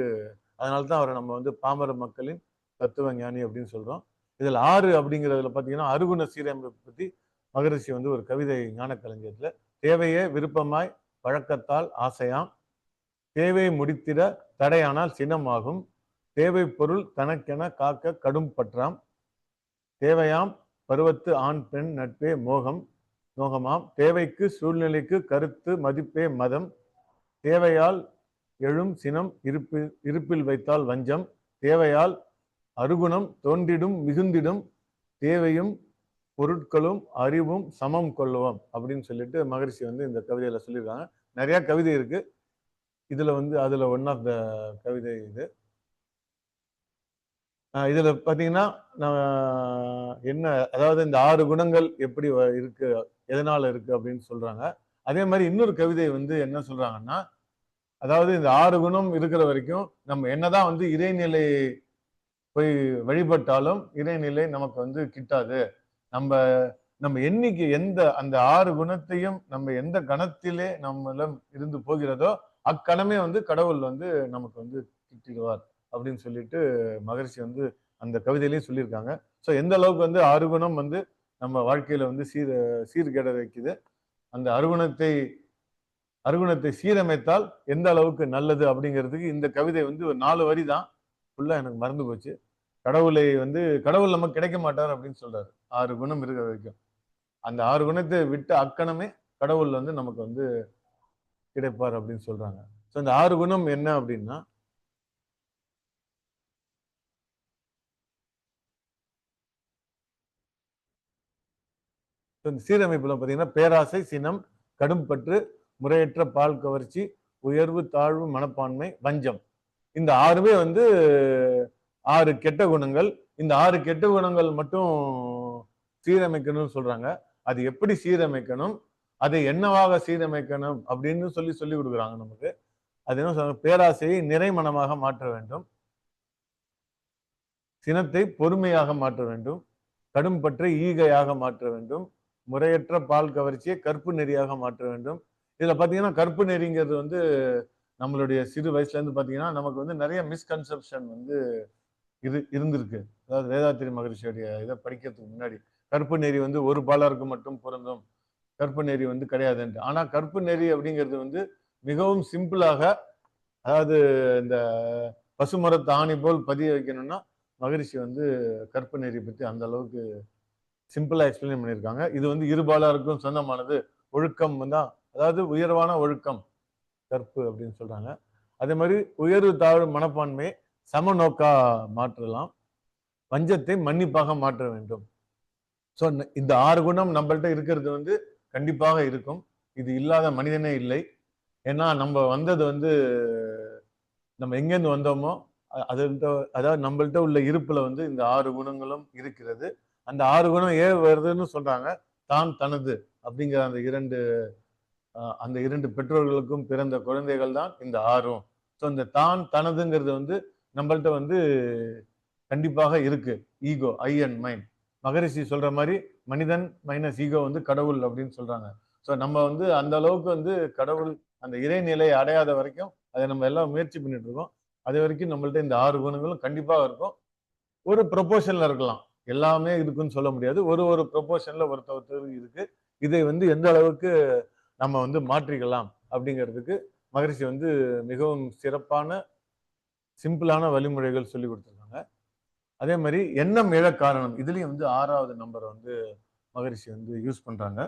[SPEAKER 1] அதனால தான் அவர நம்ம வந்து பாமர மக்களின் தத்துவ ஞானி அப்படின்னு சொல்றோம். இதுல 6 அப்படிங்கிறதுல பார்த்தீங்கன்னா, அருகுண சீரமைப்பு பத்தி மகரிஷி வந்து ஒரு கவிதை ஞானக்களஞ்சியத்துல, "தேவையே விருப்பமாய் பழக்கத்தால் ஆசையாம், தேவை முடித்திட தடையானால் சினமாகும், தேவை பொருள் தனக்கென காக்க கடும் பற்றாம், தேவையாம் பருவத்து ஆண் பெண் நட்பே மோகமாம், தேவைக்கு சூழ்நிலைக்கு கருத்து மதிப்பே மதம், தேவையால் எழும் சினம் இருப்பில் வைத்தால் வஞ்சம், தேவையால் அருகுணம் தோன்றிடும் மிகுந்திடும், தேவையும் பொருட்களும் அறிவும் சமம் கொள்ளுவோம் அப்படின்னு சொல்லிட்டு மகரிஷி வந்து இந்த கவிதையில சொல்லியிருக்காங்க. நிறைய கவிதை இருக்கு. இதுல வந்து அதுல ஒன் ஆஃப் த கவிதை இது. இதுல பாத்தீங்கன்னா, நான் என்ன அதாவது இந்த 6 குணங்கள் எப்படி இருக்கு, எதனால இருக்கு அப்படின்னு சொல்றாங்க. அதே மாதிரி இன்னொரு கவிதை வந்து என்ன சொல்றாங்கன்னா, அதாவது இந்த 6 குணம் இருக்கிற வரைக்கும் நம்ம என்னதான் வந்து இறைநிலை போய் வழிபட்டாலும் இறைநிலை நமக்கு வந்து கிட்டாது. நம்ம நம்ம என்னைக்கு அந்த 6 குணத்தையும் நம்ம எந்த கணத்திலே நம்மிடம் இருந்து போகிறதோ, அக்கணமே வந்து கடவுள் வந்து நமக்கு வந்து கிட்டிடுவார் அப்படின்னு சொல்லிட்டு மகரிஷி வந்து அந்த கவிதையிலேயே சொல்லியிருக்காங்க. ஸோ எந்த அளவுக்கு வந்து 6 குணம் வந்து நம்ம வாழ்க்கையில வந்து சீர்கெட வைக்குது. அந்த அருகுணத்தை சீரமைத்தால் எந்த அளவுக்கு நல்லது அப்படிங்கிறதுக்கு இந்த கவிதை வந்து ஒரு 4 வரி தான். ஃபுல்லா எனக்கு மறந்து போச்சு. கடவுள் நமக்கு கிடைக்க மாட்டார் அப்படின்னு சொல்றாரு. 6 குணம் இருக்கிற வரைக்கும். அந்த 6 குணத்தை விட்ட அக்கணமே கடவுள் வந்து நமக்கு வந்து கிடைப்பார் அப்படின்னு சொல்றாங்க. ஸோ இந்த 6 குணம் என்ன அப்படின்னா, இந்த சீரமைப்புல பார்த்தீங்கன்னா, பேராசை, சினம், கடும்பற்று, முறையற்ற பால் கவர்ச்சி, உயர்வு, தாழ்வு, மனப்பான்மை, வஞ்சம். இந்த 6மே வந்து 6 கெட்ட குணங்கள். இந்த 6 கெட்ட குணங்கள் மட்டும் சீரமைக்கணும்னு சொல்றாங்க. அது எப்படி சீரமைக்கணும்? அதை என்னவாக சீரமைக்கணும்? அப்படின்னு சொல்லிக் குடுக்குறாங்க நமக்கு. அது என்ன சொல்றாங்க? பேராசையை நிறைமனமாக மாற்ற வேண்டும். சினத்தை பொறுமையாக மாற்ற வேண்டும். கடும்பற்றை ஈகையாக மாற்ற வேண்டும். முறையற்ற பால் கவர்ச்சியை கற்பு நெறியாக மாற்ற வேண்டும். இதுல பாத்தீங்கன்னா, கற்பு நெறிங்கிறது வந்து நம்மளுடைய சிறு வயசுல இருந்து பாத்தீங்கன்னா, நமக்கு வந்து நெறைய மிஸ்கன்செப்ஷன் வந்து இருந்திருக்கு. அதாவது வேதாத்திரி மகரிஷியுடைய இத படிக்கிறதுக்கு முன்னாடி. கற்பு நெறி வந்து ஒரு பாலருக்கு மட்டும் பொருந்தும். கற்பு நெறி வந்து கிடையாதுன்ட்டு. ஆனா கற்பு நெறி அப்படிங்கிறது வந்து மிகவும் சிம்பிளாக, அதாவது இந்த பசுமரத்து ஆணி போல் பதிய வைக்கணும்னா, மகரிஷி வந்து கற்பு நெறி பத்தி அந்த அளவுக்கு சிம்பிளா எக்ஸ்பிளைன் பண்ணியிருக்காங்க. இது வந்து இருபாலாருக்கும் சொந்தமானது. ஒழுக்கம் தான், அதாவது உயர்வான ஒழுக்கம் கற்பு அப்படின்னு சொல்றாங்க. அதே மாதிரி உயர்வு தாழ்வு மனப்பான்மை சமநோக்கா மாற்றலாம். வஞ்சத்தை மன்னிப்பாக மாற்ற வேண்டும். ஸோ இந்த 6 குணம் நம்மள்ட்ட இருக்கிறது வந்து கண்டிப்பாக இருக்கும். இது இல்லாத மனிதனே இல்லை. ஏன்னா நம்ம வந்தது வந்து நம்ம எங்கேருந்து வந்தோமோ அதுகிட்ட, அதாவது நம்மள்ட்ட உள்ள இருப்புல வந்து இந்த 6 குணங்களும் இருக்கிறது. அந்த 6 குணம் ஏன் வருதுன்னு சொல்றாங்க. தான் தனது அப்படிங்கிற அந்த இரண்டு பெற்றோர்களுக்கும் பிறந்த குழந்தைகள் தான் இந்த 6ம். ஸோ இந்த தான் தனதுங்கிறது வந்து நம்மள்ட்ட வந்து கண்டிப்பாக இருக்கு. Ego, I and mind. Maharishi சொல்ற மாதிரி மனிதன் மைனஸ் ஈகோ வந்து கடவுள் அப்படின்னு சொல்றாங்க. ஸோ நம்ம வந்து அந்த அளவுக்கு வந்து கடவுள் அந்த இறைநிலையை அடையாத வரைக்கும் அதை நம்ம எல்லாம் முயற்சி பண்ணிட்டு இருக்கோம். அது வரைக்கும் நம்மள்ட்ட இந்த 6 குணங்களும் கண்டிப்பாக இருக்கும். ஒரு ப்ரொபோர்ஷன்ல இருக்கலாம். எல்லாமே இருக்குன்னு சொல்ல முடியாது. ஒரு ப்ரொபோர்ஷன்ல ஒருத்தர் இருக்கு. இதை வந்து எந்த அளவுக்கு நம்ம வந்து மாற்றிக்கலாம் அப்படிங்கிறதுக்கு மகரிஷி வந்து மிகவும் சிறப்பான சிம்பிளான வழிமுறைகள் சொல்லி கொடுத்துருக்காங்க. அதே மாதிரி எண்ணம் எழ காரணம், இதுலயும் வந்து 6வது நம்பர் வந்து மகரிஷி வந்து யூஸ் பண்றாங்க.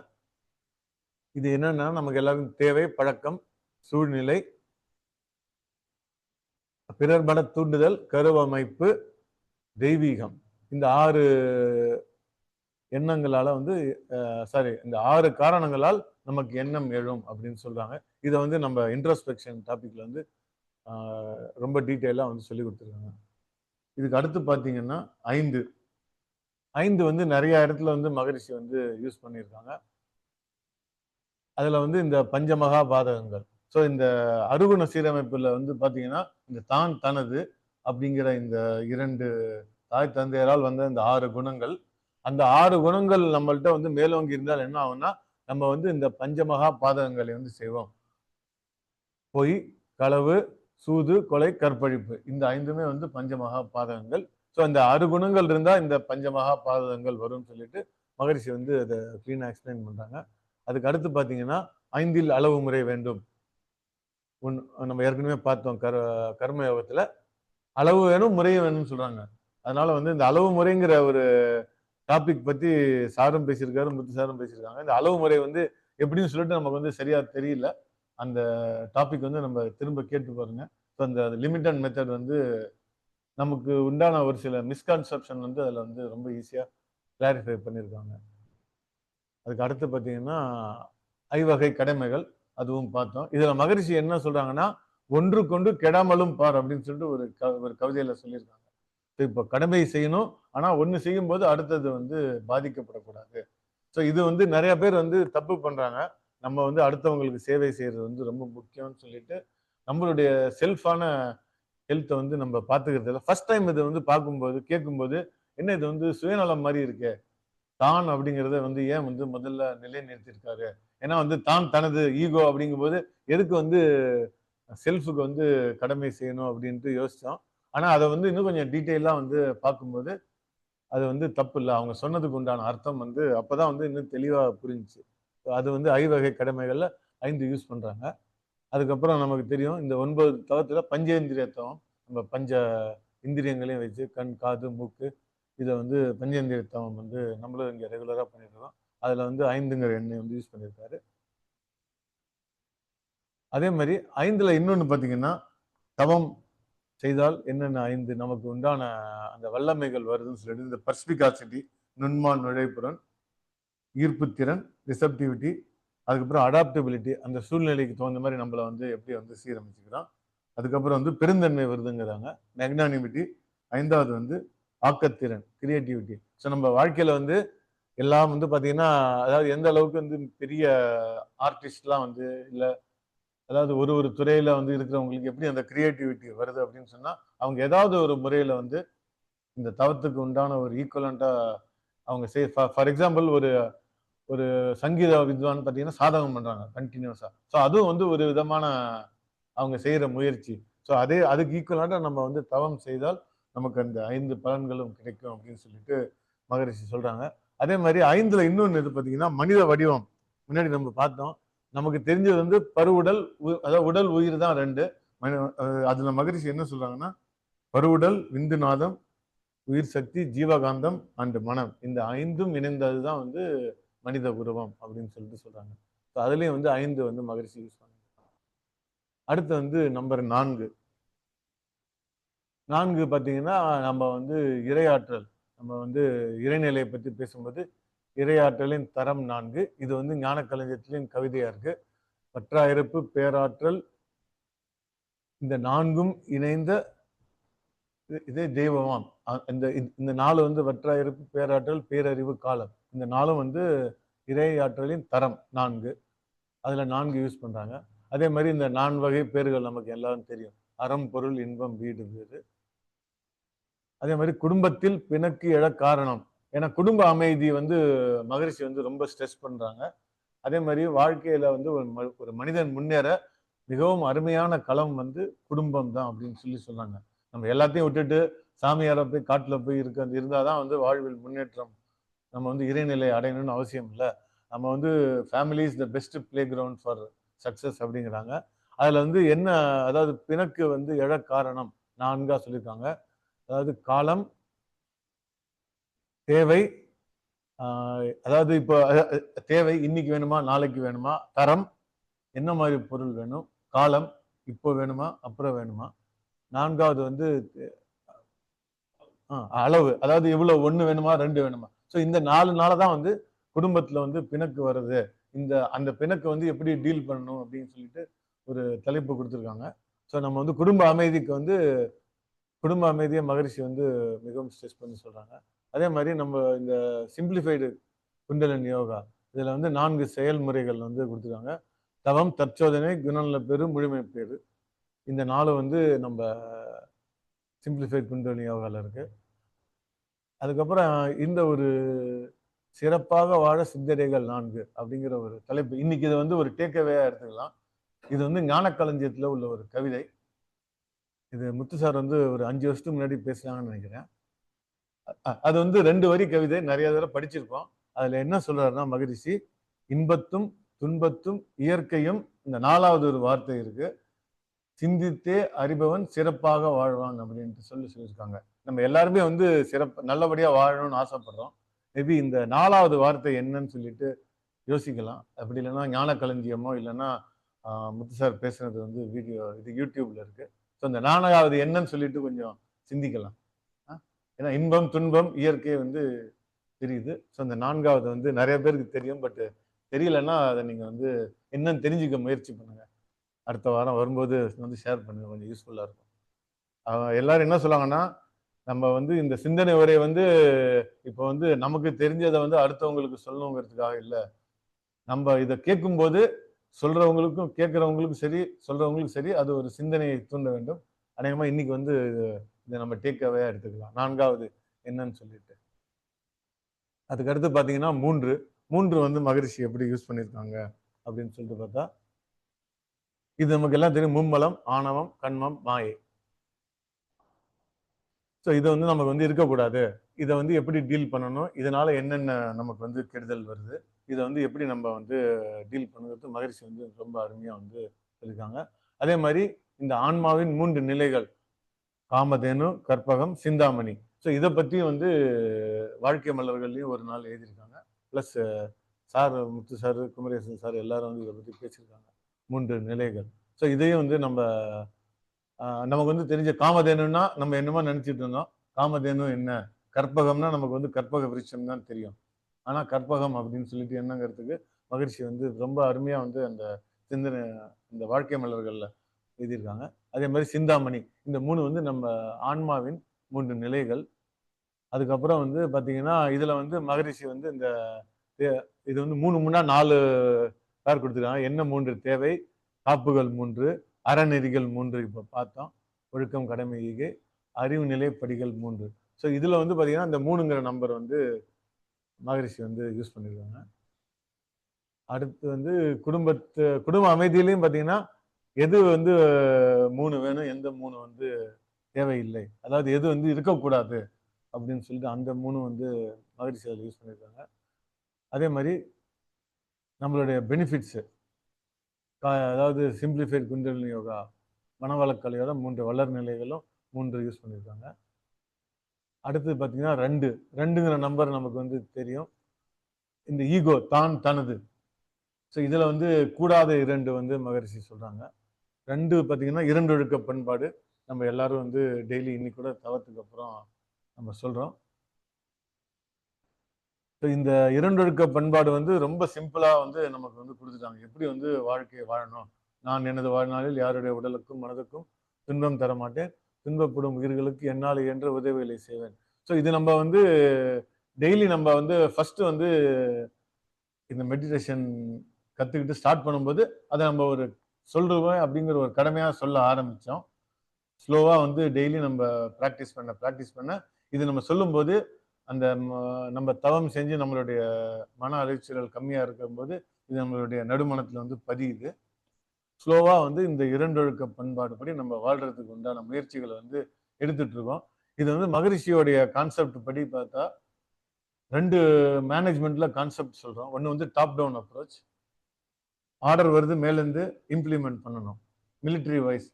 [SPEAKER 1] இது என்னன்னா நமக்கு எல்லாருக்கும் தேவை, பழக்கம், சூழ்நிலை, பிறர் மன தூண்டுதல், கருவமைப்பு, தெய்வீகம். இந்த 6 எண்ணங்களால வந்து இந்த 6 காரணங்களால் நமக்கு எண்ணம் எழும் அப்படின்னு சொல்றாங்க. இதை வந்து நம்ம இன்ட்ரோஸ்பெக்ஷன் டாபிக்ல வந்து ரொம்ப டீட்டெயிலா வந்து சொல்லி கொடுத்துருக்காங்க. இதுக்கு அடுத்து பாத்தீங்கன்னா 5 வந்து நிறைய இடத்துல வந்து மகரிஷி வந்து யூஸ் பண்ணியிருக்காங்க. அதுல வந்து இந்த பஞ்சமகா பாதகங்கள். ஸோ இந்த அருகுண சீரமைப்புல வந்து பாத்தீங்கன்னா இந்த தான் தனது அப்படிங்கிற இந்த 2 தாய் தந்தையரால் வந்த இந்த 6 குணங்கள், அந்த 6 குணங்கள் நம்மள்ட்ட வந்து மேலோங்கி இருந்தால் என்ன ஆகும்னா நம்ம வந்து இந்த பஞ்சமகா பாதகங்களை வந்து செய்வோம். பொய், களவு, சூது, கொலை, கற்பழிப்பு. இந்த 5மே வந்து பஞ்சமகா பாதகங்கள். ஸோ இந்த 6 குணங்கள் இருந்தா இந்த பஞ்சமகா பாதகங்கள் வரும்னு சொல்லிட்டு மகரிஷி வந்து அதை கிளீனா எக்ஸ்பிளைன் பண்றாங்க. அதுக்கு அடுத்து பாத்தீங்கன்னா 5ல் அளவு முறை வேண்டும். நம்ம ஏற்கனவே பார்த்தோம் கர்ம யோகத்துல அளவு வேணும், முறையும் வேணும்னு சொல்றாங்க. அதனால வந்து இந்த அளவு முறைங்கிற ஒரு டாபிக் பத்தி சாரும் பேசியிருக்காரு, முத்து சாரும் பேசியிருக்காங்க. இந்த அளவு முறை வந்து எப்படின்னு சொல்லிட்டு நமக்கு வந்து சரியா தெரியல. அந்த டாபிக் வந்து நம்ம திரும்ப கேட்டு பாருங்க. ஸோ அந்த லிமிட் அண்ட் மெத்தட் வந்து நமக்கு உண்டான ஒரு சில மிஸ்கான்செப்ஷன் வந்து அதில் வந்து ரொம்ப ஈஸியா கிளாரிஃபை பண்ணியிருக்காங்க. அதுக்கு அடுத்து பார்த்தீங்கன்னா ஐவகை கடமைகள், அதுவும் பார்த்தோம். இதுல மகரிஷி என்ன சொல்றாங்கன்னா ஒன்று கொண்டு கெடாமலும் பார் அப்படின்னு சொல்லிட்டு ஒரு கவிதையில சொல்லியிருக்காங்க. இப்ப கடமை செய்யணும், ஆனா ஒண்ணு செய்யும் போது அடுத்தது வந்து பாதிக்கப்படக்கூடாது. ஸோ இது வந்து நிறைய பேர் வந்து தப்பு பண்றாங்க. நம்ம வந்து அடுத்தவங்களுக்கு சேவை செய்யறது வந்து ரொம்ப முக்கியம்னு சொல்லிட்டு நம்மளுடைய செல்ஃபான ஹெல்த்தை வந்து நம்ம பார்த்துக்கிறது இல்லை. ஃபர்ஸ்ட் டைம் இதை வந்து பார்க்கும்போது கேட்கும்போது என்ன இது வந்து சுயநலம் மாதிரி இருக்கு, தான் அப்படிங்கிறத வந்து ஏன் வந்து முதல்ல நிலைநிறுத்திருக்காரு. ஏன்னா வந்து தான் தனது ஈகோ அப்படிங்கும்போது எதுக்கு வந்து செல்ஃபுக்கு வந்து கடமை செய்யணும் அப்படின்ட்டு யோசிச்சோம். ஆனா அதை வந்து இன்னும் கொஞ்சம் டீட்டெயிலா வந்து பார்க்கும்போது அது வந்து தப்பு இல்லை. அவங்க சொன்னதுக்கு உண்டான அர்த்தம் வந்து அப்பதான் வந்து இன்னும் தெளிவா புரிஞ்சுச்சு. அது வந்து ஐவகை கடமைகள்ல 5 யூஸ் பண்றாங்க. அதுக்கப்புறம் நமக்கு தெரியும் இந்த 9 தவத்துல பஞ்சேந்திரிய தவம். நம்ம பஞ்ச இந்திரியங்களையும் வச்சு கண், காது, மூக்கு, இதை வந்து பஞ்சேந்திரிய தவம் வந்து நம்மளும் இங்க ரெகுலரா பண்ணிட்டு இருக்கோம். அதுல வந்து 5ங்கிற எண்ணெய் வந்து யூஸ் பண்ணியிருக்காரு. அதே மாதிரி 5ல இன்னொன்னு பாத்தீங்கன்னா தவம் செய்தால் என்னென்ன 5 நமக்கு உண்டான அந்த வல்லமைகள் வருதுன்னு சொல்லிட்டு இந்த பர்ஸ்பிகாசிட்டி, நுண்மான் நுழைப்புறன், ஈர்ப்புத்திறன், ரிசப்டிவிட்டி, அதுக்கப்புறம் அடாப்டபிலிட்டி, அந்த சூழ்நிலைக்கு தகுந்த மாதிரி நம்மளை வந்து எப்படி வந்து சீரமைச்சுக்கிறோம். அதுக்கப்புறம் வந்து பெருந்தன்மை வருதுங்கிறாங்க, மேக்னானிமிட்டி. 5வது வந்து ஆக்கத்திறன், கிரியேட்டிவிட்டி. ஸோ நம்ம வாழ்க்கையில வந்து எல்லாம் வந்து பாத்தீங்கன்னா அதாவது எந்த அளவுக்கு வந்து பெரிய ஆர்டிஸ்ட்லாம் வந்து இல்லை, அதாவது ஒரு துறையில வந்து இருக்கிறவங்களுக்கு எப்படி அந்த கிரியேட்டிவிட்டி வருது அப்படின்னு சொன்னா அவங்க ஏதாவது ஒரு முறையில வந்து இந்த தவத்துக்கு உண்டான ஒரு ஈக்குவலண்டா அவங்க ஃபார் எக்ஸாம்பிள் ஒரு ஒரு சங்கீத வித்வான் பார்த்தீங்கன்னா சாதகம் பண்றாங்க கண்டினியூஸா. ஸோ அதுவும் வந்து ஒரு விதமான அவங்க செய்யற முயற்சி. ஸோ அதுக்கு ஈக்குவலண்டா நம்ம வந்து தவம் செய்தால் நமக்கு அந்த 5 பலன்களும் கிடைக்கும் அப்படின்னு சொல்லிட்டு மகரிஷி சொல்றாங்க. அதே மாதிரி 5ல இன்னொன்னு இது பார்த்தீங்கன்னா மனித வடிவம். முன்னாடி நம்ம பார்த்தோம். நமக்கு தெரிஞ்சது வந்து பருவுடல், அதாவது உடல் உயிர் தான் 2. அதுல மகரிஷி என்ன சொல்றாங்கன்னா பருவுடல், விந்துநாதம், உயிர் சக்தி, ஜீவகாந்தம் அண்ட் மனம், இந்த 5ம் இணைந்தது தான் வந்து மனித உருவம் அப்படின்னு சொல்லிட்டு சொல்றாங்க. ஸோ அதுலயும் வந்து 5 வந்து மகரிஷி யூஸ் பண்ணாங்க. அடுத்து வந்து நம்பர் 4. 4 பார்த்தீங்கன்னா, நம்ம வந்து இறையாற்றல். நம்ம வந்து இறைநிலையை பத்தி பேசும்போது, இறையாற்றலின் தரம் 4. இது வந்து ஞானக்களஞ்சியத்திலின் கவிதையா இருக்கு. பற்றாயிருப்பு, பேராற்றல், இந்த 4ம் இணைந்த இதே தெய்வமாம். இந்த 4 வந்து வற்றாயிருப்பு, பேராற்றல், பேரறிவு, காலம். இந்த 4ம் வந்து இறையாற்றலின் தரம் 4. அதுல 4 யூஸ் பண்றாங்க. அதே மாதிரி இந்த 4 வகை பேர்கள் நமக்கு எல்லாரும் தெரியும். அறம், பொருள், இன்பம், வீடு, பேரு. அதே மாதிரி குடும்பத்தில் பிணக்கு எழக் காரணம். ஏன்னா குடும்ப அமைதி வந்து மகரிஷி வந்து ரொம்ப ஸ்ட்ரெஸ் பண்றாங்க. அதே மாதிரி வாழ்க்கையில வந்து ஒரு மனிதன் முன்னேற மிகவும் அருமையான களம் வந்து குடும்பம் தான் அப்படின்னு சொல்லி சொன்னாங்க. நம்ம எல்லாத்தையும் விட்டுட்டு சாமியார போய் காட்டுல போய் இருந்தாதான் வந்து வாழ்வில் முன்னேற்றம். நம்ம வந்து இறைநிலை அடையணும்னு அவசியம் இல்லை. நம்ம வந்து family is the best play ground for success அப்படிங்கிறாங்க. அதுல வந்து என்ன, அதாவது பிணக்கு வந்து எழக் காரணம் 4ஆ சொல்லியிருக்காங்க. அதாவது காலம், தேவை, அதாவது இப்போ தேவை இன்னைக்கு வேணுமா, நாளைக்கு வேணுமா, தரம் என்ன மாதிரி பொருள் வேணும், காலம் இப்போ வேணுமா, அப்புறம் வேணுமா, 4வது வந்து அளவு, அதாவது இவ்வளவு 1 வேணுமா 2 வேணுமா. ஸோ இந்த 4 தான் வந்து குடும்பத்துல வந்து பிணக்கு வருது. அந்த பிணக்கு வந்து எப்படி டீல் பண்ணணும் அப்படின்னு சொல்லிட்டு ஒரு தலைப்பு கொடுத்துருக்காங்க. ஸோ நம்ம வந்து குடும்ப அமைதியை மகரிஷி வந்து மிகவும் ஸ்ட்ரெஸ் பண்ணி சொல்றாங்க. அதே மாதிரி நம்ம இந்த சிம்பிளிஃபைடு குண்டலினி யோகா, இதுல வந்து 4 செயல்முறைகள் வந்து கொடுத்துருக்காங்க. தவம், தற்சோதனை, குணநல பேரு, முழுமை பேரு. இந்த 4 வந்து நம்ம சிம்பிளிஃபைட் குண்டலினி யோகால இருக்கு. அதுக்கப்புறம் இந்த ஒரு சிறப்பாக வாழ சித்தரைகள் 4 அப்படிங்கிற ஒரு தலைப்பு. இன்னைக்கு இதை வந்து ஒரு டேக்அவேயா எடுத்துக்கலாம். இது வந்து ஞானக்களஞ்சியத்துல உள்ள ஒரு கவிதை. இது முத்து சார் வந்து ஒரு 5 வருஷத்துக்கு முன்னாடி பேசுனாங்கன்னு நினைக்கிறேன். அது வந்து 2 வரி கவிதை, நிறைய தடவை படிச்சிருக்கோம். அதுல என்ன சொல்றாருன்னா மகரிஷி, இன்பத்தும் துன்பத்தும் இயற்கையும், இந்த 4வது ஒரு வார்த்தை இருக்கு, சிந்தித்தே அறிபவன் சிறப்பாக வாழ்வான் அப்படின்ட்டு சொல்லியிருக்காங்க. நம்ம எல்லாருமே வந்து நல்லபடியா வாழணும்னு ஆசைப்படுறோம். மேபி இந்த 4வது வார்த்தை என்னன்னு சொல்லிட்டு யோசிக்கலாம். அப்படி இல்லைன்னா ஞான களஞ்சியமோ இல்லைன்னா முத்து சார் பேசுனது வந்து வீடியோ இது யூடியூப்ல இருக்கு. ஸோ இந்த 4வது என்னன்னு சொல்லிட்டு கொஞ்சம் சிந்திக்கலாம். ஏன்னா இன்பம் துன்பம் இயற்கை வந்து தெரியுது. ஸோ இந்த 4வது வந்து நிறைய பேருக்கு தெரியும். பட் தெரியலன்னா அதை நீங்க வந்து என்னன்னு தெரிஞ்சுக்க முயற்சி பண்ணுங்க. அடுத்த வாரம் வரும்போது வந்து ஷேர் பண்ணுங்க, கொஞ்சம் யூஸ்ஃபுல்லா இருக்கும். எல்லாரும் என்ன சொல்லுவாங்கன்னா, நம்ம வந்து இந்த சிந்தனை உரை வந்து இப்போ வந்து நமக்கு தெரிஞ்சதை வந்து அடுத்தவங்களுக்கு சொல்லணுங்கிறதுக்காக இல்லை. நம்ம இதை கேட்கும்போது சொல்றவங்களுக்கும் கேட்கறவங்களுக்கும் சரி, சொல்றவங்களுக்கும் சரி, அது ஒரு சிந்தனையை தூண்ட வேண்டும். அநேகமா இன்னைக்கு வந்து இதை நம்ம டேக்அவேயா எடுத்துக்கலாம். 4வது என்னன்னு சொல்லிட்டு. அதுக்கு அடுத்து பாத்தீங்கன்னா 3 வந்து மகரிஷி எப்படி யூஸ் பண்ணியிருக்காங்க அப்படின்னு சொல்லிட்டு பார்த்தா, இது நமக்கு எல்லாம் தெரியும். மும்மலம், ஆணவம், கண்மம், மாயை. ஸோ இது வந்து நமக்கு வந்து இருக்கக்கூடாது. இதை வந்து எப்படி டீல் பண்ணணும், இதனால என்னென்ன நமக்கு வந்து கெடுதல் வருது, இதை வந்து எப்படி நம்ம வந்து டீல் பண்ணுறது மகரிஷி வந்து ரொம்ப அருமையா வந்து சொல்லியிருக்காங்க. அதே மாதிரி இந்த ஆன்மாவின் 3 நிலைகள், காமதேனு, கற்பகம், சிந்தாமணி. ஸோ இதை பத்தி வந்து வாழ்க்கை மலர்கள்லையும் ஒரு நாள் எழுதியிருக்காங்க. பிளஸ் சார், முத்து சார், குமரேசன் சார் எல்லாரும் வந்து இதை பத்தி பேசியிருக்காங்க. 3 நிலைகள். ஸோ இதையும் வந்து நமக்கு வந்து தெரிஞ்ச காமதேனுன்னா நம்ம என்னமோ நினைச்சிட்டு இருந்தோம். காமதேனு என்ன, கற்பகம்னா நமக்கு வந்து கற்பக விருட்சம் தான் தெரியும். ஆனா கற்பகம் அப்படின்னு சொல்லிட்டு என்னங்கிறதுக்கு மகிழ்ச்சி வந்து ரொம்ப அருமையா வந்து அந்த சிந்தனை, இந்த வாழ்க்கை மலர்கள்ல எழுதியிருக்காங்க. அதே மாதிரி சிந்தாமணி, இந்த 3 வந்து நம்ம ஆன்மாவின் 3 நிலைகள். அதுக்கப்புறம் வந்து பாத்தீங்கன்னா இதுல வந்து மகரிஷி வந்து இது வந்து 3 முன்னா 4 பேர் கொடுத்துருக்காங்க. என்ன 3 தேவை, காப்புகள் 3, அறநெறிகள் 3 இப்ப பார்த்தோம். ஒழுக்கம், கடமை, ஈகை, அறிவு நிலை படிகள் 3. ஸோ இதுல வந்து பாத்தீங்கன்னா இந்த 3ங்கிற நம்பர் வந்து மகரிஷி வந்து யூஸ் பண்ணிருக்காங்க. அடுத்து வந்து குடும்ப அமைதியிலையும் பாத்தீங்கன்னா எது வந்து 3 வேணும், எந்த 3 வந்து தேவையில்லை, அதாவது எது வந்து இருக்கக்கூடாது அப்படின்னு சொல்லிட்டு அந்த 3 வந்து மகரிஷி அதில் யூஸ் பண்ணியிருக்காங்க. அதே மாதிரி நம்மளுடைய பெனிஃபிட்ஸ், அதாவது சிம்பிளிஃபைட் குண்டலினி யோகா, மனவளக்கலையோட 3 வளர் நிலைகளும் 3 யூஸ் பண்ணியிருக்காங்க. அடுத்தது பார்த்தீங்கன்னா 2ங்கிற நம்பர் நமக்கு வந்து தெரியும். இந்த ஈகோ, தான் தனது. ஸோ இதுல வந்து கூடாத 2 வந்து மகரிஷி சொல்றாங்க. 2 பார்த்தீங்கன்னா 2 ஒழுக்க பண்பாடு. நம்ம எல்லாரும் வந்து டெய்லி இன்னைக்கு கூட தவத்துக்கு அப்புறம் நம்ம சொல்றோம். இந்த 2 ஒழுக்க பண்பாடு வந்து ரொம்ப சிம்பிளா வந்து நமக்கு வந்து குடுத்துட்டாங்க. எப்படி வந்து வாழ்க்கையை வாழணும். நான் எனது வாழ்நாளில் யாருடைய உடலுக்கும், மனதுக்கும் துன்பம் தரமாட்டேன். துன்பப்படும் உயிர்களுக்கு என்னால் இயன்ற உதவிகளை செய்வேன். ஸோ இது நம்ம வந்து டெய்லி நம்ம வந்து ஃபர்ஸ்ட் வந்து இந்த மெடிடேஷன் கத்துக்கிட்டு ஸ்டார்ட் பண்ணும்போது அதை நம்ம ஒரு சொல்றோம் அப்படிங்கிற ஒரு கடமையா சொல்ல ஆரம்பிச்சோம். ஸ்லோவா வந்து டெய்லி நம்ம ப்ராக்டிஸ் பண்ண இது நம்ம சொல்லும்போது அந்த நம்ம தவம் செஞ்சு நம்மளுடைய மன அலைச்சல்கள் கம்மியா இருக்கும்போது இது நம்மளுடைய நடுமனத்துல வந்து பதியுது. ஸ்லோவா வந்து இந்த 2 ஒழுக்க பண்பாடு படி நம்ம வாழ்றதுக்கு உண்டான முயற்சிகளை வந்து எடுத்துட்டு இருக்கோம். இது வந்து மகரிஷியோடைய கான்செப்ட் படி பார்த்தா 2 மேனேஜ்மெண்ட்ல கான்செப்ட் சொல்றோம். ஒன்னு வந்து டாப் டவுன் அப்ரோச். ஆர்டர் வருது மேலிருந்து இம்ப்ளிமெண்ட் பண்ணணும். மிலிட்டரி வைஸ்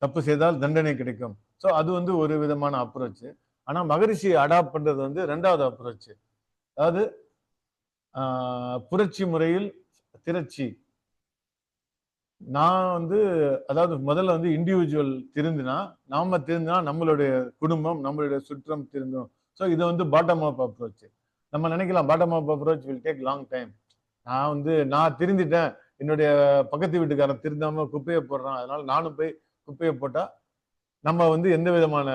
[SPEAKER 1] தப்பு செய்தால் தண்டனை கிடைக்கும். ஸோ அது வந்து ஒரு விதமான அப்ரோச். ஆனா மகரிஷி அடாப்ட் பண்றது வந்து 2வது அப்ரோச். அதாவது புரட்சி முறையில் திரட்சி. நான் வந்து அதாவது முதல்ல வந்து இண்டிவிஜுவல் திருந்தினா நம்மளுடைய குடும்பம், நம்மளுடைய சுற்றம் திருந்தும். ஸோ இது வந்து பாட்டம் அப் அப்ரோச். நம்ம நினைக்கலாம் bottom up approach will take long time. நான் திருந்திட்டேன், என்னுடைய பக்கத்து வீட்டுக்காரன் திருந்தாம குப்பையை போடுறான், அதனால நானும் போய் குப்பையை போட்டா நம்ம வந்து எந்த விதமான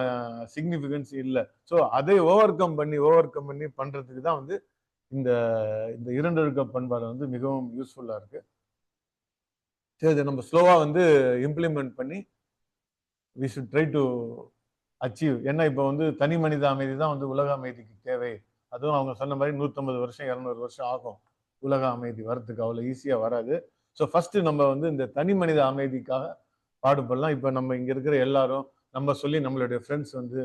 [SPEAKER 1] சிக்னிபிகன்ஸ் இல்லை. ஸோ அதை ஓவர் கம் பண்ணி பண்றதுக்கு தான் வந்து இந்த இந்த 2 ஒழுக்க பண்பாடு வந்து மிகவும் யூஸ்ஃபுல்லா இருக்கு. சரி, இதை நம்ம ஸ்லோவா வந்து இம்ப்ளிமெண்ட் பண்ணி we should try to achieve. ஏன்னா இப்போ வந்து தனி மனித அமைதி தான் வந்து உலக அமைதிக்கு தேவை. அதுவும் அவங்க சொன்ன மாதிரி 150 வருஷம் 200 வருஷம் ஆகும் உலக அமைதி வரத்துக்கு. அவ்வளோ ஈஸியா வராது. ஸோ ஃபர்ஸ்ட் நம்ம வந்து இந்த தனி மனித அமைதிக்காக பாடுபடலாம். இப்போ நம்ம இங்க இருக்கிற எல்லாரும் நம்ம சொல்லி நம்மளுடைய ஃப்ரெண்ட்ஸ் வந்து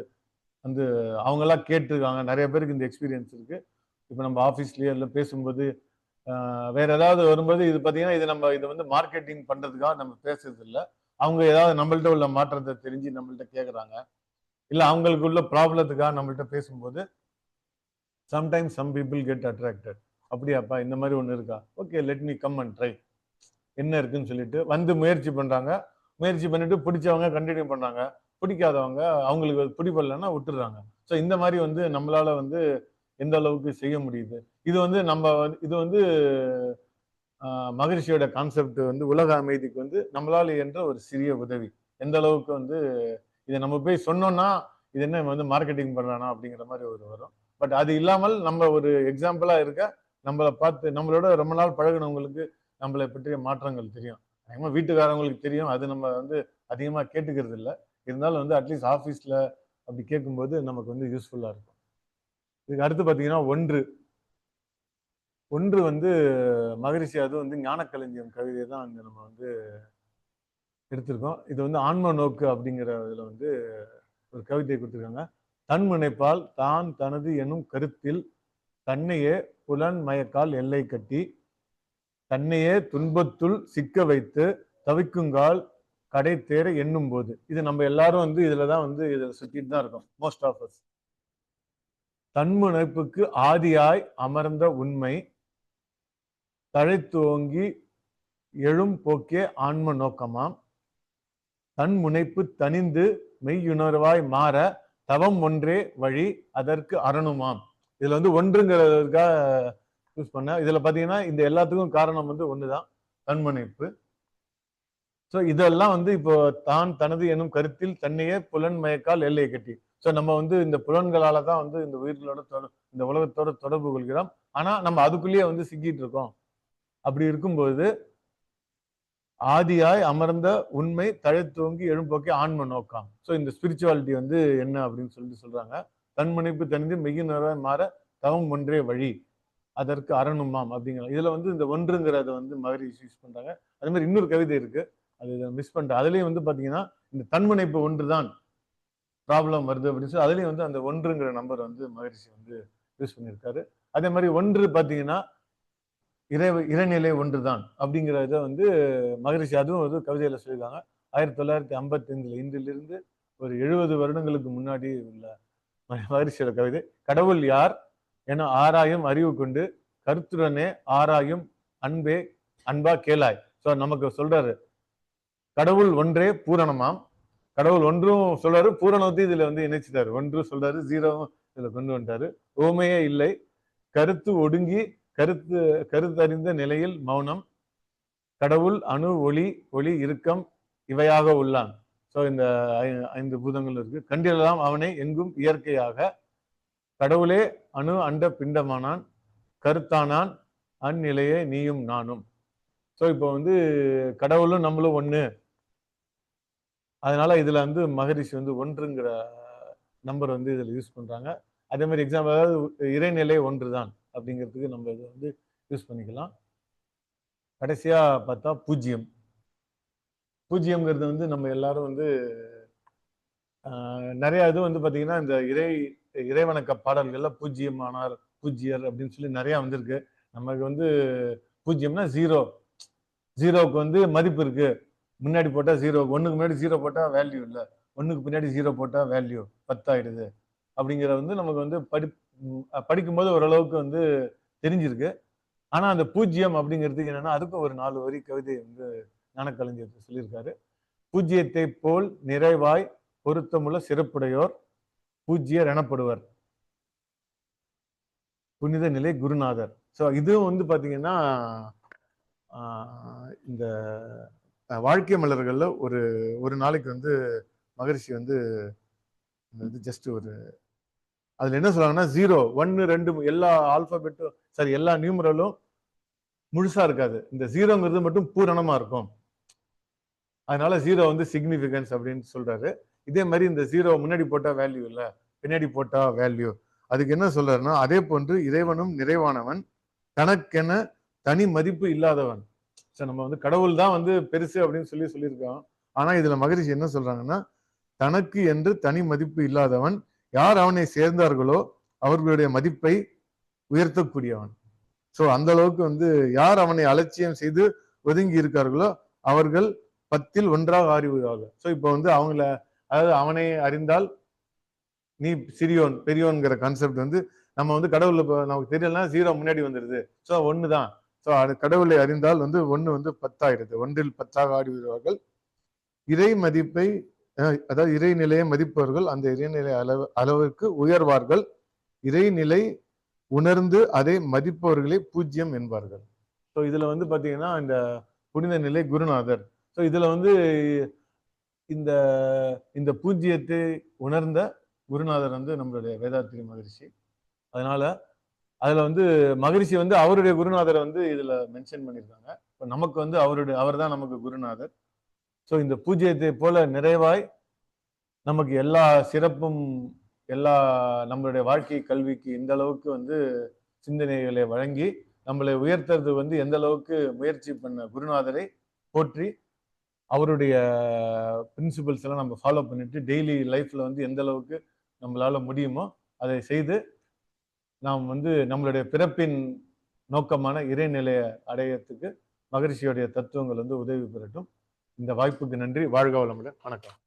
[SPEAKER 1] வந்து அவங்கெல்லாம் கேட்டுருக்காங்க. நிறைய பேருக்கு இந்த எக்ஸ்பீரியன்ஸ் இருக்கு. இப்போ நம்ம ஆஃபீஸ்லயே எல்லாம் பேசும்போது வேற ஏதாவது வரும்போது இது பார்த்தீங்கன்னா இது வந்து மார்க்கெட்டிங் பண்றதுக்காக நம்ம பேசுறது இல்லை. அவங்க ஏதாவது நம்மள்ட்ட உள்ள மாற்றத்தை தெரிஞ்சு நம்மள்ட்ட கேட்குறாங்க. இல்லை அவங்களுக்கு உள்ள ப்ராப்ளத்துக்காக நம்மள்ட்ட பேசும்போது sometimes some people get attracted. அப்படியாப்பா இந்த மாதிரி ஒன்று இருக்கா, okay let me come and try, என்ன இருக்குன்னு சொல்லிட்டு வந்து முயற்சி பண்றாங்க. முயற்சி பண்ணிட்டு பிடிச்சவங்க கண்டினியூ பண்றாங்க, பிடிக்காதவங்க அவங்களுக்கு பிடிப்படலைன்னா விட்டுடுறாங்க. ஸோ இந்த மாதிரி வந்து நம்மளால வந்து எந்த அளவுக்கு செய்ய முடியுது. இது வந்து மகரிஷியோட கான்செப்ட் வந்து உலக அமைதிக்கு வந்து நம்மளால என்ற ஒரு சிறிய உதவி. எந்த அளவுக்கு வந்து இதை நம்ம போய் சொன்னோம்னா இது என்ன வந்து மார்க்கெட்டிங் பண்றானா அப்படிங்கிற மாதிரி ஒரு வரும். பட் அது இல்லாமல் நம்ம ஒரு எக்ஸாம்பிளா இருக்க, நம்மளை பார்த்து நம்மளோட ரொம்ப நாள் பழகினவங்களுக்கு நம்மளை பற்றிய மாற்றங்கள் தெரியும். அதிகமாக வீட்டுக்காரவங்களுக்கு தெரியும், அது நம்ம வந்து அதிகமாக கேட்டுக்கிறது இல்லை. இருந்தாலும் வந்து அட்லீஸ்ட் ஆஃபீஸில் அப்படி கேட்கும்போது நமக்கு வந்து யூஸ்ஃபுல்லாக இருக்கும். இதுக்கு அடுத்து பார்த்தீங்கன்னா ஒன்று வந்து மகரிஷி, அது வந்து ஞானக்களஞ்சியம் கவிதை தான் அங்கே நம்ம வந்து எடுத்திருக்கோம். இது வந்து ஆன்ம நோக்கு அப்படிங்கிற இதில் வந்து ஒரு கவிதை கொடுத்துருக்காங்க. தன் முனைப்பால் தான் தனது எனும் கருத்தில் தன்னையே புலன் மயக்கால் எல்லை கட்டி தன்னையே துன்பத்துள் சிக்க வைத்து தவிக்குங்கால் கடை தேர எண்ணும் போது. இது நம்ம எல்லாரும் வந்து இதுலதான் வந்து இதை சுத்திட்டு தான் இருக்கோம் மோஸ்ட் ஆஃப் அஸ். தன்முனைப்புக்கு ஆதியாய் அமர்ந்த உண்மை தழைத்தோங்கி எழும் போக்கே ஆன்ம நோக்கமாம். தன் முனைப்பு தனிந்து மெய்யுணர்வாய் மாற தவம் ஒன்றே வழி அதற்கு அரணுமாம். இதுல வந்து ஒன்றுங்கிறதுக்காக யூஸ் பண்ண. இதுல பாத்தீங்கன்னா இந்த எல்லாத்துக்கும் காரணம் வந்து ஒண்ணுதான், தன்முனைப்பு. ஸோ இதெல்லாம் வந்து இப்போ தான் தனது எனும் கருத்தில் தன்னையே புலன் மயக்கால் எல்லை கட்டி. ஸோ நம்ம வந்து இந்த புலன்களால தான் வந்து இந்த உயிர்களோட இந்த உலகத்தோட தொடர்பு கொள்கிறோம். ஆனா நம்ம அதுக்குள்ளேயே வந்து சிக்கிட்டு இருக்கோம். அப்படி இருக்கும்போது ஆதியாய் அமர்ந்த உண்மை தழைத்தோங்கி எழும்போக்கே ஆன்ம நோக்கம். ஸோ இந்த ஸ்பிரிச்சுவாலிட்டி வந்து என்ன அப்படின்னு சொல்லிட்டு சொல்றாங்க. தன்முனைப்பு தனிந்து மெய்யுணர்வாய் மாற தவம் ஒன்றே வழி அதற்கு அரணுமாம் அப்படிங்கிற. இதுல வந்து இந்த ஒன்றுங்கிறத வந்து மகரிஷி யூஸ் பண்றாங்க. அதே மாதிரி இன்னொரு கவிதை இருக்கு, அது மிஸ் பண்ணிட்டேன். அதுலயும் வந்து பாத்தீங்கன்னா இந்த தன்முனைப்பு ஒன்றுதான் ப்ராப்ளம் வருது அப்படின்னு சொல்லி அதுலயும் வந்து அந்த ஒன்றுங்கிற நம்பர் வந்து மகரிஷி வந்து யூஸ் பண்ணியிருக்காரு. அதே மாதிரி ஒன்று பாத்தீங்கன்னா இறைநிலை ஒன்றுதான் அப்படிங்கிற இதை வந்து மகரிஷி அதுவும் வந்து கவிதையில சொல்லியிருக்காங்க. 1955 இன்றிலிருந்து ஒரு 70 வருடங்களுக்கு முன்னாடி உள்ள மகரிஷியோட கவிதை. கடவுள் யார் என ஆராயும் அறிவு கொண்டு கருத்துடனே ஆராயும் அன்பே அன்பா கேளாய். சோ நமக்கு சொல்றாரு கடவுள் ஒன்றே பூரணமாம். கடவுள் ஒன்றும் சொல்றாரு, பூரணத்தையும் இதுல வந்து இணைச்சிட்டாரு. ஒன்று சொல்றாரு, ஜீரோவும் இதுல கொண்டு வந்துட்டாரு. ஓமையே இல்லை, கருத்து ஒடுங்கி கருத்து கருத்தறிந்த நிலையில் மௌனம், கடவுள் அணு ஒளி ஒளி இறுக்கம் இவையாக உள்ளான். சோ இந்த 5 பூதங்கள் இருக்கு. கண்டிலெல்லாம் அவனை எங்கும் இயற்கையாக, கடவுளே அணு அண்ட பிண்டமானான், கருத்தானான் அந்நிலையே நீயும் நானும். சோ இப்போ வந்து கடவுளும் நம்மளும் ஒண்ணு. அதனால இதுல வந்து மகரிஷி வந்து ஒன்றுங்கிற நம்பர் வந்து இதுல யூஸ் பண்றாங்க. அதே மாதிரி எக்ஸாம்பிள், அதாவது இறைநிலை ஒன்றுதான் அப்படிங்கிறதுக்கு நம்ம இதை வந்து யூஸ் பண்ணிக்கலாம். கடைசியா பார்த்தா பூஜ்ஜியம். பூஜ்ஜியம்ங்கிறது வந்து நம்ம எல்லாரும் வந்து நிறைய இது வந்து பாத்தீங்கன்னா இந்த இறைவணக்க பாடல்கள்ல பூஜ்ஜியமானார், பூஜ்ஜியர் அப்படின்னு சொல்லி நிறைய வந்திருக்கு. நமக்கு வந்து பூஜ்ஜியம்னா ஜீரோ, ஜீரோவுக்கு வந்து மதிப்பு இருக்கு. முன்னாடி போட்டா ஜீரோ, ஒண்ணுக்கு முன்னாடி ஜீரோ போட்டா வேல்யூ இல்லை, ஒண்ணுக்கு பின்னாடி ஜீரோ போட்டா வேல்யூ 10 ஆயிடுது அப்படிங்கிற வந்து நமக்கு வந்து படிக்கும்போது ஓரளவுக்கு வந்து தெரிஞ்சிருக்கு. ஆனா அந்த பூஜ்ஜியம் அப்படிங்கிறதுக்கு என்னன்னா, அதுக்கும் ஒரு 4 வரி கவிதை வந்து ஞானக்கலைஞர் சொல்லியிருக்காரு. பூஜ்ஜியத்தை போல் நிறைவாய் பொருத்தமுள்ள சிறப்புடையோர் பூஜ்ஜியர் எனப்படுவர், புனித நிலை குருநாதர். ஸோ இதுவும் வந்து பாத்தீங்கன்னா இந்த வாழ்க்கை மலர்கள்ல ஒரு ஒரு நாளைக்கு வந்து மகரிஷி வந்து ஜஸ்ட் ஒரு அதுல என்ன சொல்றாங்கன்னா 0, 1, 2 எல்லா ஆல்பாபெட்டும் சரி எல்லா நியூமரலும் முழுசா இருக்காது. இந்த 0ங்கிறது மட்டும் பூரணமா இருக்கும். அதனால 0 வந்து சிக்னிபிகன்ஸ் அப்படின்னு சொல்றாரு. இதே மாதிரி இந்த 0 முன்னாடி போட்டா வேல்யூ இல்ல, பின்னாடி போட்டா வேல்யூ. அதுக்கு என்ன சொல்றாருன்னா, அதே போன்று இறைவனும் நிறைவானவன், தனக்கென தனி மதிப்பு இல்லாதவன். நம்ம வந்து கடவுள் தான் வந்து பெருசு அப்படின்னு சொல்லியிருக்கோம். ஆனா இதுல மகரிஷி என்ன சொல்றாங்கன்னா, தனக்கு என்று தனி மதிப்பு இல்லாதவன், யார் அவனை சேர்ந்தார்களோ அவர்களுடைய மதிப்பை உயர்த்தக்கூடியவன். சோ அந்த அளவுக்கு வந்து யார் அவனை அலட்சியம் செய்து ஒதுங்கி இருக்கார்களோ அவர்கள் 10ல் 1ஆக ஆறிவிடுவார்கள். சோ இப்போ வந்து அவங்கள, அதாவது அவனை அறிந்தால் நீ சிறியோன் பெரியோன்கிற கான்செப்ட் வந்து நம்ம வந்து கடவுள் நமக்கு தெரியலன்னா 0 முன்னாடி வந்துடுது. சோ 1 தான். சோ கடவுளை அறிந்தால் வந்து 1 வந்து 10 ஆயிடுது. 1ல் 10ஆக ஆடி விடுவார்கள். இறை மதிப்பை, அதாவது இறைநிலையை மதிப்பவர்கள் அந்த இறைநிலை அளவுக்கு உயர்வார்கள். இறைநிலை உணர்ந்து அதை மதிப்பவர்களே பூஜ்யம் என்பார்கள். ஸோ இதுல வந்து பாத்தீங்கன்னா இந்த புனித நிலை குருநாதர். ஸோ இதுல வந்து இந்த இந்த பூஜ்யத்தை உணர்ந்த குருநாதர் வந்து நம்மளுடைய வேதாத்திரி மகரிஷி. அதனால அதுல வந்து மகரிஷி வந்து அவருடைய குருநாதரை வந்து இதுல மென்ஷன் பண்ணியிருக்காங்க. இப்போ நமக்கு வந்து அவர் தான் நமக்கு குருநாதர். ஸோ இந்த பூஜ்யத்தை போல நிறைவாய் நமக்கு எல்லா சிறப்பும், எல்லா நம்மளுடைய வாழ்க்கை கல்விக்கு இந்த அளவுக்கு வந்து சிந்தனைகளை வழங்கி நம்மளை உயர்த்துறது வந்து எந்த அளவுக்கு முயற்சி பண்ண குருநாதரை போற்றி அவருடைய பிரின்சிபல்ஸ் எல்லாம் நம்ம ஃபாலோ பண்ணிட்டு டெய்லி லைஃப்ல வந்து எந்த அளவுக்கு நம்மளால முடியுமோ அதை செய்து நாம் வந்து நம்மளுடைய பிறப்பின் நோக்கமான இறைநிலையை அடையறதுக்கு மகரிஷியுடைய தத்துவங்கள் வந்து உதவி பெறட்டும். இந்த வாய்ப்புக்கு நன்றி. வாழ்க வளமுடன். வணக்கம்.